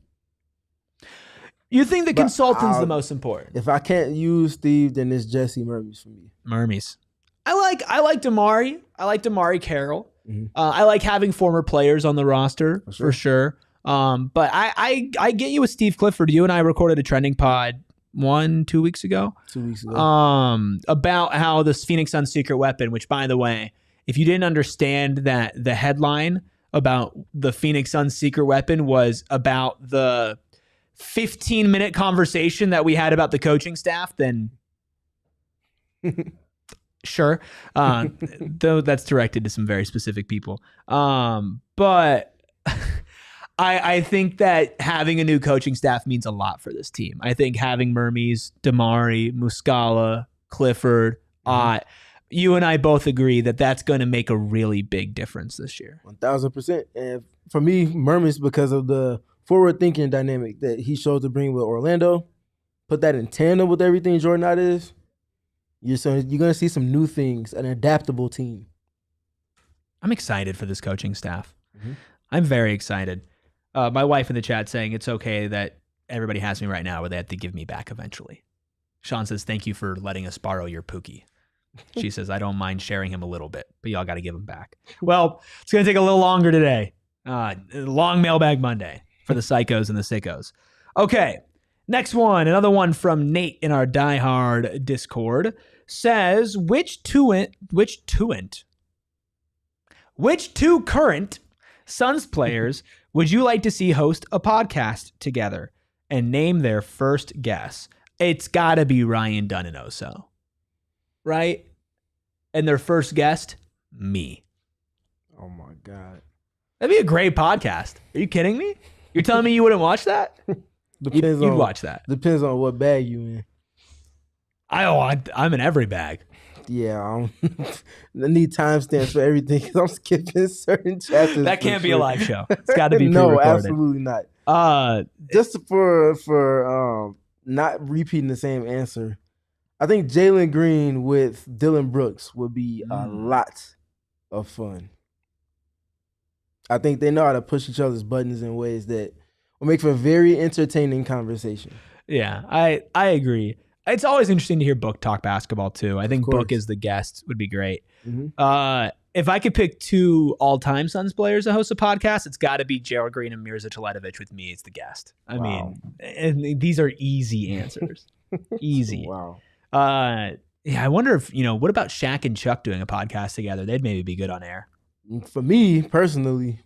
You think the consultant's the most important? If I can't use Steve, then it's Jesse Murmys for me. Murmys. I like Damari. I like Damari Carroll. I like having former players on the roster for sure. But I get you with Steve Clifford. You and I recorded a trending pod 2 weeks ago. 2 weeks ago. About how this Phoenix Suns secret weapon, which by the way, if you didn't understand that the headline about the Phoenix Suns secret weapon was about the 15-minute conversation that we had about the coaching staff, then sure. Though that's directed to some very specific people. But I think that having a new coaching staff means a lot for this team. I think having Mermes, Damari, Muscala, Clifford, Ott, you and I both agree that that's going to make a really big difference this year. 1,000%. And for me, Mermes, because of the forward-thinking dynamic that he showed to bring with Orlando, put that in tandem with everything Jordan Ott is, you're going to see some new things, an adaptable team. I'm excited for this coaching staff. I'm very excited. My wife in the chat saying it's okay that everybody has me right now, or they have to give me back eventually. Sean says, thank you for letting us borrow your Pookie. She says, I don't mind sharing him a little bit, but y'all got to give him back. Well, it's going to take a little longer today. Long Mailbag Monday for the psychos and the sickos. Okay, next one. Another one from Nate in our diehard Discord says, which two current Suns players would you like to see host a podcast together and name their first guest? It's got to be Ryan Dunn and Oso, right? And their first guest, me. Oh, my God. That'd be a great podcast. Are you kidding me? You're telling me you wouldn't watch that? You'd watch that. Depends on what bag you in. I'm in every bag. Yeah, I need timestamps for everything because I'm skipping certain chapters. That can't be a live show. It's got to be no, pre-recorded. absolutely not. Just for not repeating the same answer, I think Jalen Green with Dillon Brooks would be a lot of fun. I think they know how to push each other's buttons in ways that will make for a very entertaining conversation. Yeah, I agree. It's always interesting to hear Book talk basketball, too. I think Book as the guest would be great. If I could pick two all-time Suns players to host a podcast, it's got to be Jalen Green and Mirza Teletovic with me as the guest. I mean, and these are easy answers. Easy. Wow. Yeah, I wonder if, what about Shaq and Chuck doing a podcast together? They'd maybe be good on air. For me, personally,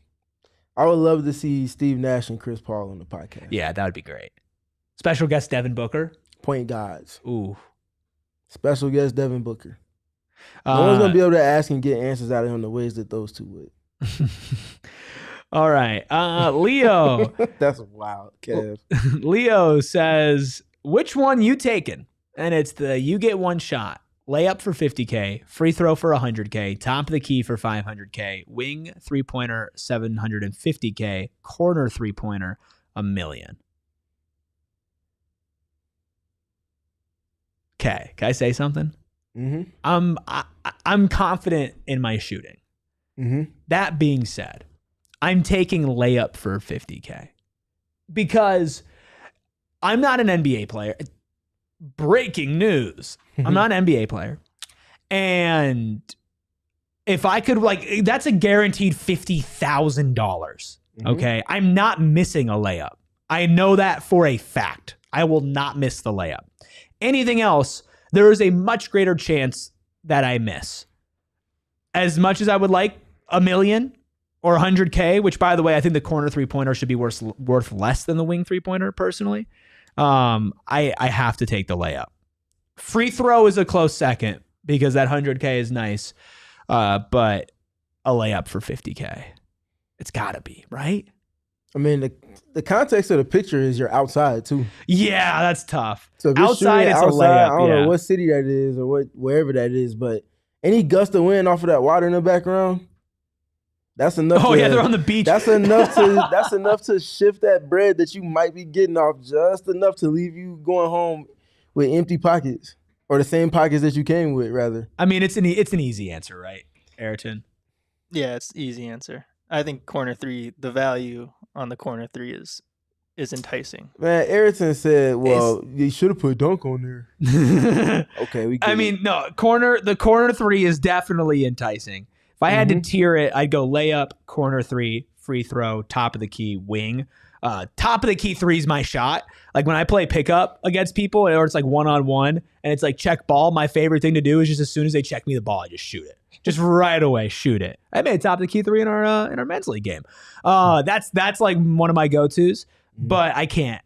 I would love to see Steve Nash and Chris Paul on the podcast. Yeah, that would be great. Special guest Devin Booker. Point guards. Ooh. Special guest Devin Booker. No one's going to be able to ask and get answers out of him the ways that those two would. All right. Leo. That's wild, Kev. Leo says, which one you taking? And it's the you get one shot. Layup for $50K, free throw for $100K, top of the key for $500K, wing three-pointer $750K, corner three-pointer $1 million. Okay, can I say something? I'm confident in my shooting. That being said, I'm taking layup for $50K because I'm not an NBA player. Breaking news. I'm not an NBA player. And if I could, that's a guaranteed $50,000. Okay. I'm not missing a layup. I know that for a fact. I will not miss the layup. Anything else, there is a much greater chance that I miss. As much as I would like $1 million or $100K, which by the way, I think the corner three-pointer should be worth less than the wing three-pointer personally. I have to take the layup. Free throw is a close second because that $100K is nice. But a layup for $50K. It's gotta be, right? I mean, the context of the picture is you're outside too. Yeah, that's tough. So if outside, it's outside, a layup. I don't know what city that is or wherever that is, but any gust of wind off of that water in the background, that's enough. Oh yeah, they're on the beach. That's enough to shift that bread that you might be getting off, just enough to leave you going home with empty pockets, or the same pockets that you came with, rather. I mean, it's an easy answer, right, Ayrton? Yeah, it's easy answer. I think corner three, the value on the corner three is enticing. Man, Ayrton said, well, you should have put dunk on there. Okay, we get I mean, no, the corner three is definitely enticing. If I had to tier it, I'd go layup, corner three, free throw, top of the key, wing. Top of the key three is my shot. Like when I play pickup against people, or it's like 1-on-1, and it's like check ball. My favorite thing to do is just as soon as they check me the ball, I just shoot it. Just right away, shoot it. I made top of the key three in our men's league game. That's like one of my go-tos, but I can't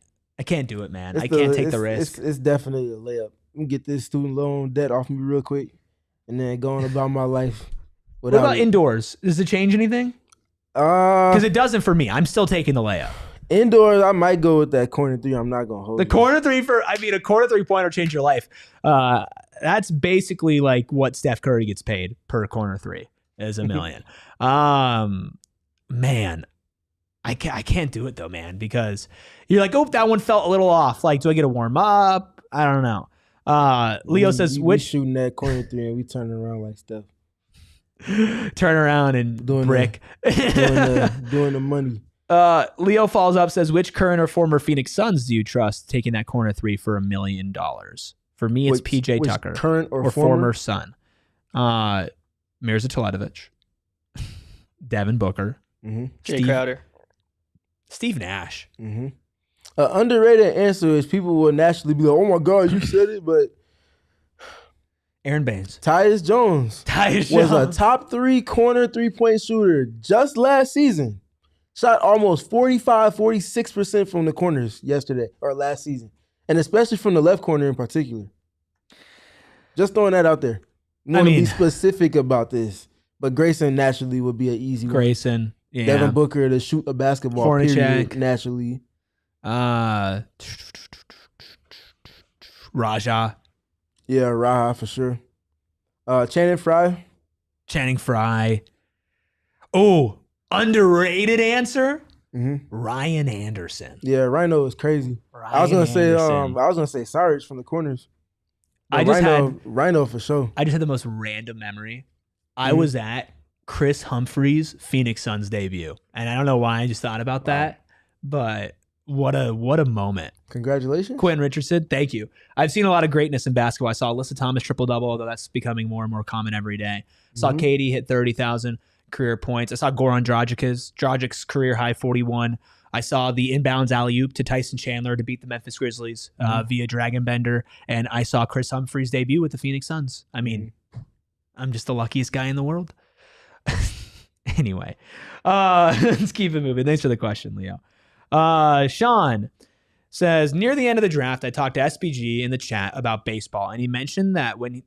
do it, man. I can't take the risk. It's definitely a layup. Let me get this student loan debt off me real quick, and then going about my life. What about indoors? Does it change anything? Because it doesn't for me. I'm still taking the layup. Indoors, I might go with that corner three. I'm not gonna hold a corner 3-pointer change your life. That's basically like what Steph Curry gets paid per corner three is $1 million. Man, I can't do it though, man, because you're like, oh, that one felt a little off. Like, do I get to warm up? I don't know. Leo says, we shooting that corner three and we turning around like Steph. Turn around and doing doing the money. Leo follows up, says, which current or former Phoenix Suns do you trust taking that corner three for $1 million? For me, it's PJ Tucker. Current or former Sun? Mirza Teletovic, Devin Booker, Jay Crowder, Steve Nash. An underrated answer is people will naturally be like, oh my God, you said it, but Aaron Baines. Tyus Jones was a top 3 corner 3-point shooter just last season. Shot almost 46% from the corners last season. And especially from the left corner in particular. Just throwing that out there. I'm going to be specific about this. But Grayson naturally would be an easy one. Grayson, yeah. Devin Booker to shoot a basketball, period, naturally. Raja. Yeah, Raja for sure. Channing Frye. Oh, underrated answer? Ryan Anderson. Yeah, Rhino is crazy. I was gonna say Sarge from the corners. Rhino for sure. I just had the most random memory. I was at Chris Humphrey's Phoenix Suns debut, and I don't know why I just thought about that, but what a moment. Congratulations. Quentin Richardson, thank you. I've seen a lot of greatness in basketball. I saw Alyssa Thomas triple-double, although that's becoming more and more common every day. Saw Katie hit 30,000 career points. I saw Goran Dragic's career high 41. I saw the inbounds alley-oop to Tyson Chandler to beat the Memphis Grizzlies via Dragon Bender, and I saw Chris Humphrey's debut with the Phoenix Suns. I mean, I'm just the luckiest guy in the world. Anyway, let's keep it moving. Thanks for the question, Leo. Sean says, near the end of the draft, I talked to SBG in the chat about baseball, and he mentioned that when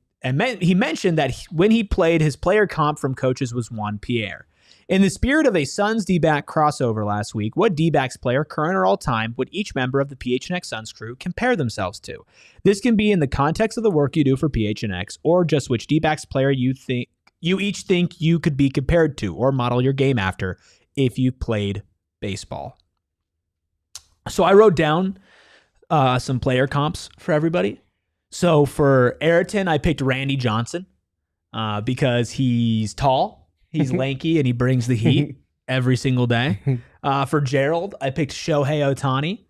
he played, his player comp from coaches was Juan Pierre. In the spirit of a Suns D-back crossover last week, what D-backs player, current or all-time, would each member of the PHNX Suns crew compare themselves to? This can be in the context of the work you do for PHNX, or just which D-backs player you each think you could be compared to or model your game after if you played baseball. So I wrote down some player comps for everybody. So for Ayrton, I picked Randy Johnson because he's tall, he's lanky, and he brings the heat every single day. For Gerald, I picked Shohei Ohtani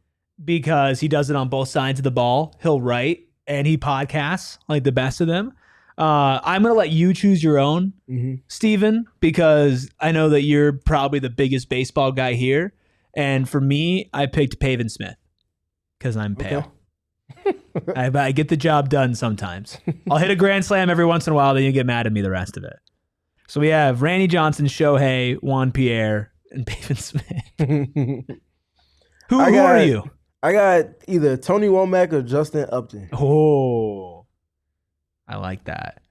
because he does it on both sides of the ball. He'll write and he podcasts like the best of them. I'm going to let you choose your own, Stephen, because I know that you're probably the biggest baseball guy here. And for me, I picked Pavin Smith because I'm pale. Okay. I get the job done sometimes. I'll hit a grand slam every once in a while, then you get mad at me the rest of it. So we have Randy Johnson, Shohei, Juan Pierre, and Pavin Smith. Who are you? I got either Tony Womack or Justin Upton. Oh, I like that.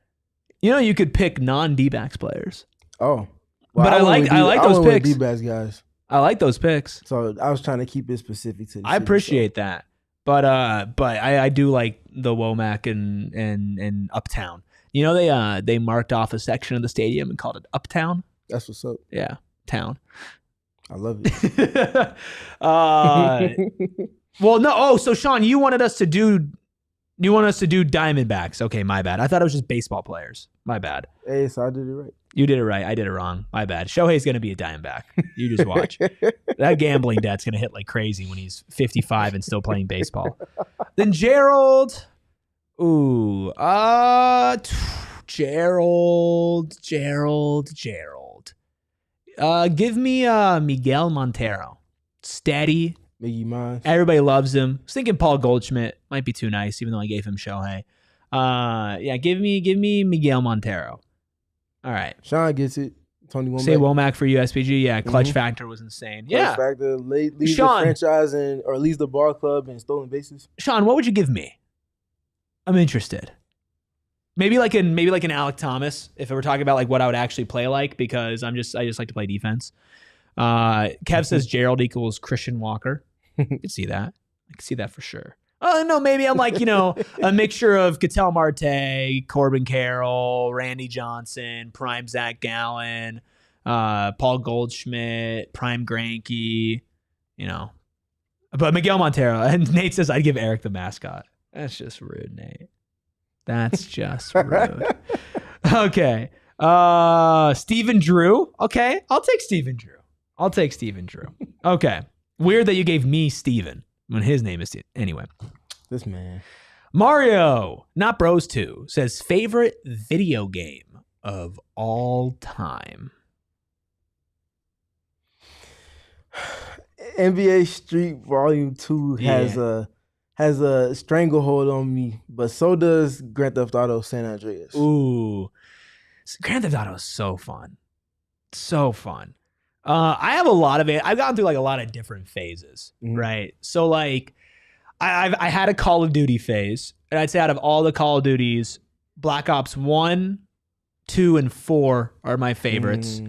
You know, you could pick non-D-backs players. Oh. Well, but I like those picks. D-backs guys. I like those picks. So I was trying to keep it specific to the I appreciate that. But I do like the Womack and Uptown. You know, they marked off a section of the stadium and called it Uptown. That's what's up. Yeah, town. I love it. Well, no. Oh, so Sean, you wanted us to do Diamondbacks. Okay, my bad. I thought it was just baseball players. My bad. Hey, so I did it right. You did it right. I did it wrong. My bad. Shohei's going to be a Diamondback. You just watch. That gambling debt's going to hit like crazy when he's 55 and still playing baseball. Then Gerald. Ooh. Gerald. Give me Miguel Montero. Steady. Miggy Mines. Everybody loves him. I was thinking Paul Goldschmidt might be too nice, even though I gave him Shohei. Yeah, give me Miguel Montero. All right. Sean gets it. Tony Womack. Say Womack for USPG. Yeah, clutch factor was insane. Clutch factor leads the franchise or leads the ball club in stolen bases. Sean, what would you give me? I'm interested. Maybe like an Alec Thomas, if we're talking about like what I would actually play like, because I just like to play defense. Kev says Gerald equals Christian Walker. I can see that. I can see that for sure. Oh no, maybe I'm like, a mixture of Ketel Marte, Corbin Carroll, Randy Johnson, prime Zach Gallen, Paul Goldschmidt, prime Greinke, But Miguel Montero. And Nate says I'd give Erik the mascot. That's just rude, Nate. That's just rude. Okay. Stephen Drew. Okay. I'll take Stephen Drew. Okay. Weird that you gave me Steven when his name is Steven. Anyway. This man. Mario, not Bros 2, says favorite video game of all time. NBA Street Volume 2 has a stranglehold on me, but so does Grand Theft Auto San Andreas. Ooh. Grand Theft Auto is so fun. So fun. I have a lot of it. I've gone through like a lot of different phases, right? So like I had a Call of Duty phase, and I'd say out of all the Call of Duties, Black Ops 1, 2, and 4 are my favorites.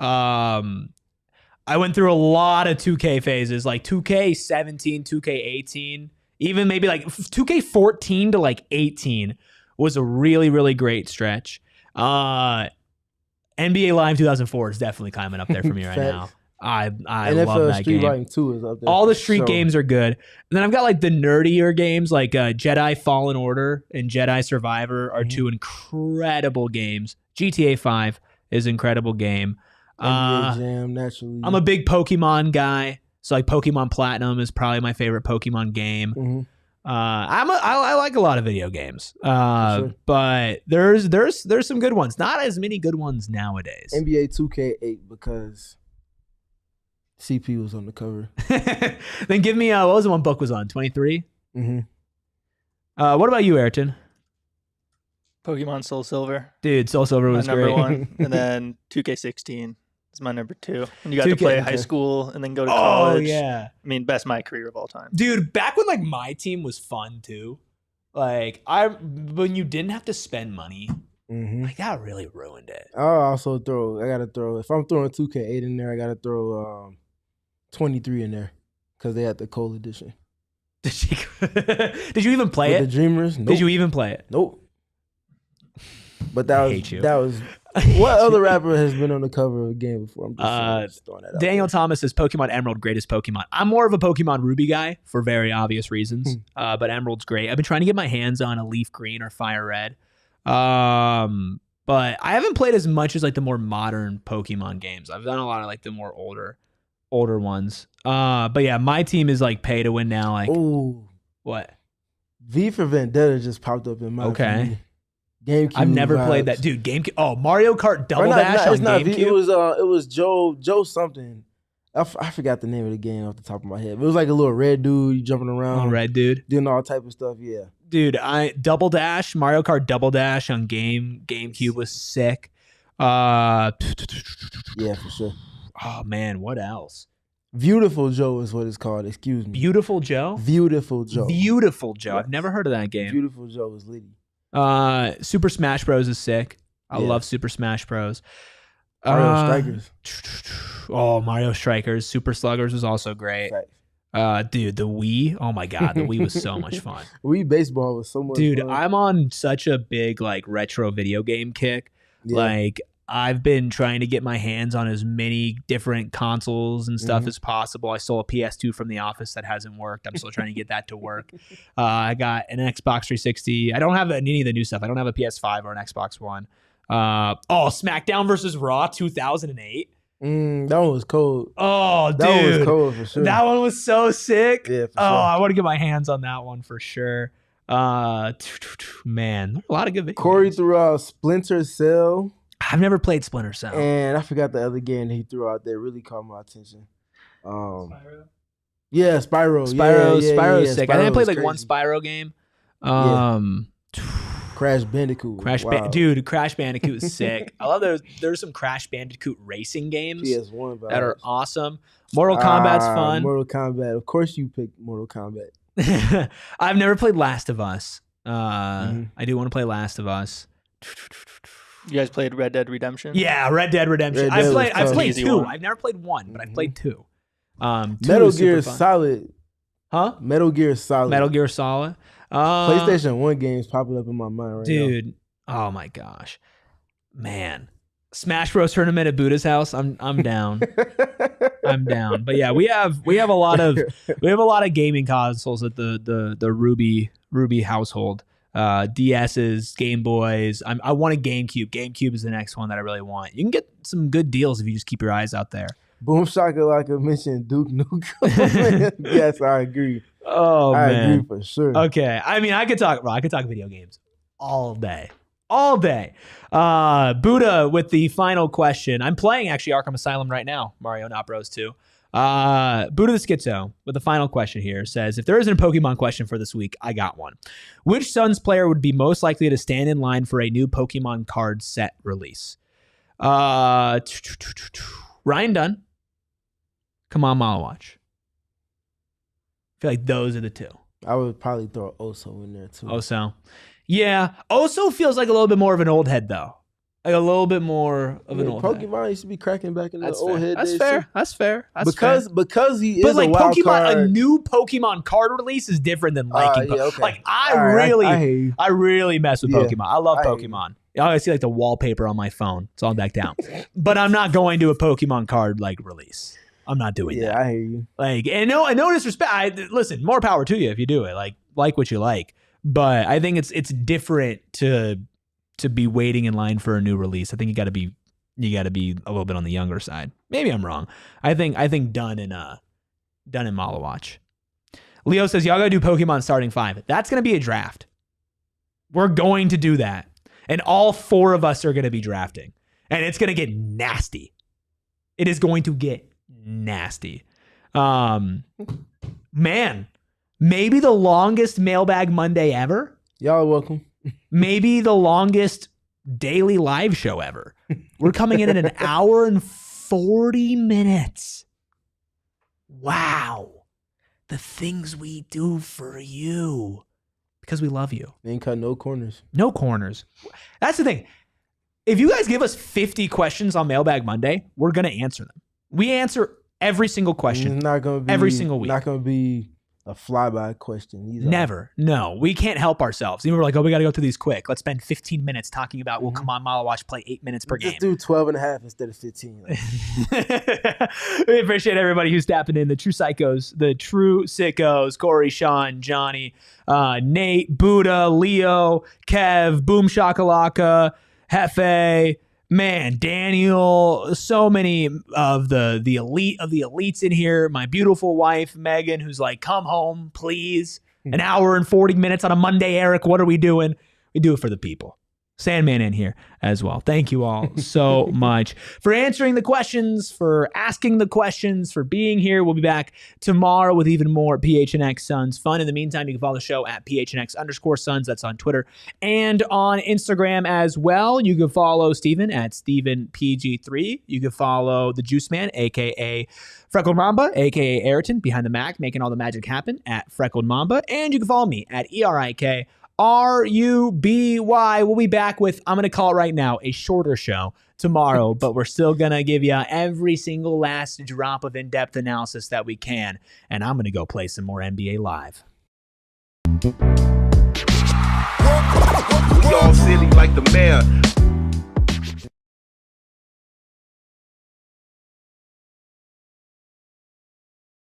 I went through a lot of 2K phases, like 2K17, 2K18, even maybe like 2K14 to like 18 was a really, really great stretch. NBA Live 2004 is definitely climbing up there for me right now. I love that Street game. Fighting 2 is up there. All the street games are good. And then I've got like the nerdier games like Jedi Fallen Order and Jedi Survivor are two incredible games. GTA 5 is an incredible game. NBA Jam, naturally. I'm a big Pokemon guy. So like Pokemon Platinum is probably my favorite Pokemon game. I like a lot of video games, sure. but there's some good ones. Not as many good ones nowadays. NBA 2K8 because CP was on the cover. Then give me what was the one Book was on? 23. What about you, Ayrton? Pokemon Soul Silver. Dude, Soul Silver was number great. 1, and then 2K16 is my number 2. And you got to play high school and then go to college. Oh yeah. I mean, best my career of all time. Dude, back when like my team was fun too. Like when you didn't have to spend money, like that really ruined it. I gotta throw. If I'm throwing 2K8 in there, I gotta throw 23 in there because they had the Cole edition. Did you even play it? The Dreamers. Nope. Did you even play it? Nope. But that was what other rapper has been on the cover of a game before? I'm just throwing that out. Daniel Thomas says Pokemon Emerald, greatest Pokemon. I'm more of a Pokemon Ruby guy for very obvious reasons. But Emerald's great. I've been trying to get my hands on a Leaf Green or Fire Red. But I haven't played as much as like the more modern Pokemon games. I've done a lot of like the more older ones. But yeah, my team is like pay to win now. Like, ooh, what? V for Vendetta just popped up in my okay. GameCube. I've never played that, dude. GameCube. Oh, Mario Kart Double Dash on GameCube. It was Joe something. I forgot the name of the game off the top of my head. But it was like a little red dude jumping around, red dude doing all type of stuff. Yeah, dude. Double Dash, Mario Kart Double Dash on GameCube was sick. Yeah, for sure. Oh man, what else? Beautiful Joe is what it's called. Excuse me. Beautiful Joe. Beautiful Joe. Beautiful Joe. Yes. I've never heard of that game. Beautiful Joe is litty. Super Smash Bros is sick. I love Super Smash Bros. Mario Strikers. Oh, Mario Strikers. Super Sluggers was also great. Right. Dude, the Wii. Oh my God, the Wii was so much fun. Wii baseball was so much fun. Dude, fun. I'm on such a big like retro video game kick. Yeah. Like I've been trying to get my hands on as many different consoles and stuff as possible. I stole a PS2 from the office that hasn't worked. I'm still trying to get that to work. I got an Xbox 360. I don't have any of the new stuff. I don't have a PS5 or an Xbox One. SmackDown versus Raw 2008. That one was cold. Oh, dude. That one was cold for sure. That one was so sick. Yeah, for sure. I want to get my hands on that one for sure. Man, a lot of good videos. Corey threw out Splinter Cell. I've never played Splinter Cell. And I forgot the other game that he threw out there. Really caught my attention. Yeah, Spyro. Spyro's sick. I think I played like crazy. one Spyro game. Crash Bandicoot. Crash Bandicoot is sick. I love there's some Crash Bandicoot racing games PS1 that are awesome. Mortal Kombat's fun. Mortal Kombat. Of course you picked Mortal Kombat. I've never played Last of Us. I do want to play Last of Us. You guys played Red Dead Redemption? Yeah, Red Dead Redemption. I've played 2. One. I've never played 1, but I've played 2. 2 Metal Gear Solid. Huh? Metal Gear Solid. PlayStation 1 games popping up in my mind right now. Dude, oh my gosh. Man. Smash Bros tournament at Buddha's house. I'm down. I'm down. But yeah, we have a lot of gaming consoles at the Ruby household. DS's, Game Boys. I want a GameCube. GameCube is the next one that I really want. You can get some good deals if you just keep your eyes out there. Boom Shakalaka mentioned Duke Nukem. Yes, I agree. Oh, I man. agree for sure. Okay. I mean, I could talk video games all day. All day. Buddha with the final question. I'm playing actually Arkham Asylum right now. Mario, not Bros 2. Buddha the Schizo with the final question here says, if there isn't a Pokemon question for this week, I got one. Which Suns player would be most likely to stand in line for a new Pokemon card set release? Ryan Dunn. Come on, Malawatch. I feel like those are the two. I would probably throw Oso in there too. Oso. Yeah. Oso feels like a little bit more of an old head, though. Like a little bit more of an old Pokemon head. used to be cracking back in the That's old fair. head. That's fair. That's fair. That's because fair. Because he is but like a wild Pokemon, card. a new Pokemon card release is different than liking Pokemon. Okay. Like I really mess with Yeah, Pokemon. I love Pokemon. I see like the wallpaper on my phone. It's all back down. But I'm not going to a Pokemon card like release. I'm not doing that. Yeah, I hear you. Like, and no disrespect. Listen, more power to you if you do it. Like what you like. But I think it's different to be waiting in line for a new release. I think you got to be a little bit on the younger side. Maybe I'm wrong. I think Dunn and Malawatch. Leo says y'all gotta do Pokemon starting 5. That's gonna be a draft. We're going to do that, and all 4 of us are gonna be drafting, and it's gonna get nasty. It is going to get nasty. Man, maybe the longest Mailbag Monday ever. Y'all are welcome. Maybe the longest daily live show ever. We're coming in at an hour and 40 minutes. Wow. The things we do for you. Because we love you. Ain't cut no corners. No corners. That's the thing. If you guys give us 50 questions on Mailbag Monday, we're going to answer them. We answer every single question. It's not gonna be every single week. Not gonna be a flyby question either. Never. No, we can't help ourselves. Even we're like, oh, we got to go through these quick. Let's spend 15 minutes talking about, well, come on, Malawatch, play 8 minutes per game. Just do 12 and a half instead of 15. We appreciate everybody who's tapping in. The true sickos, Corey, Sean, Johnny, Nate, Buddha, Leo, Kev, Boom Shakalaka, Hefe, man, Daniel, so many of the elite of the elites in here. My beautiful wife, Megan, who's like, come home, please. An hour and 40 minutes on a Monday, Eric. What are we doing? We do it for the people. Sandman in here as well. Thank you all so much for answering the questions, for asking the questions, for being here. We'll be back tomorrow with even more PHNX Suns fun. In the meantime, you can follow the show at PHNX_Suns. That's on Twitter and on Instagram as well. You can follow Stephen at StephenPG3. You can follow the Juice Man, a.k.a. Freckled Mamba, a.k.a. Ayrton, behind the Mac, making all the magic happen at Freckled Mamba. And you can follow me at ERIK RUBY. We'll be back with, I'm going to call it right now, a shorter show tomorrow, but we're still going to give you every single last drop of in-depth analysis that we can. And I'm going to go play some more NBA Live. We all silly like the mayor.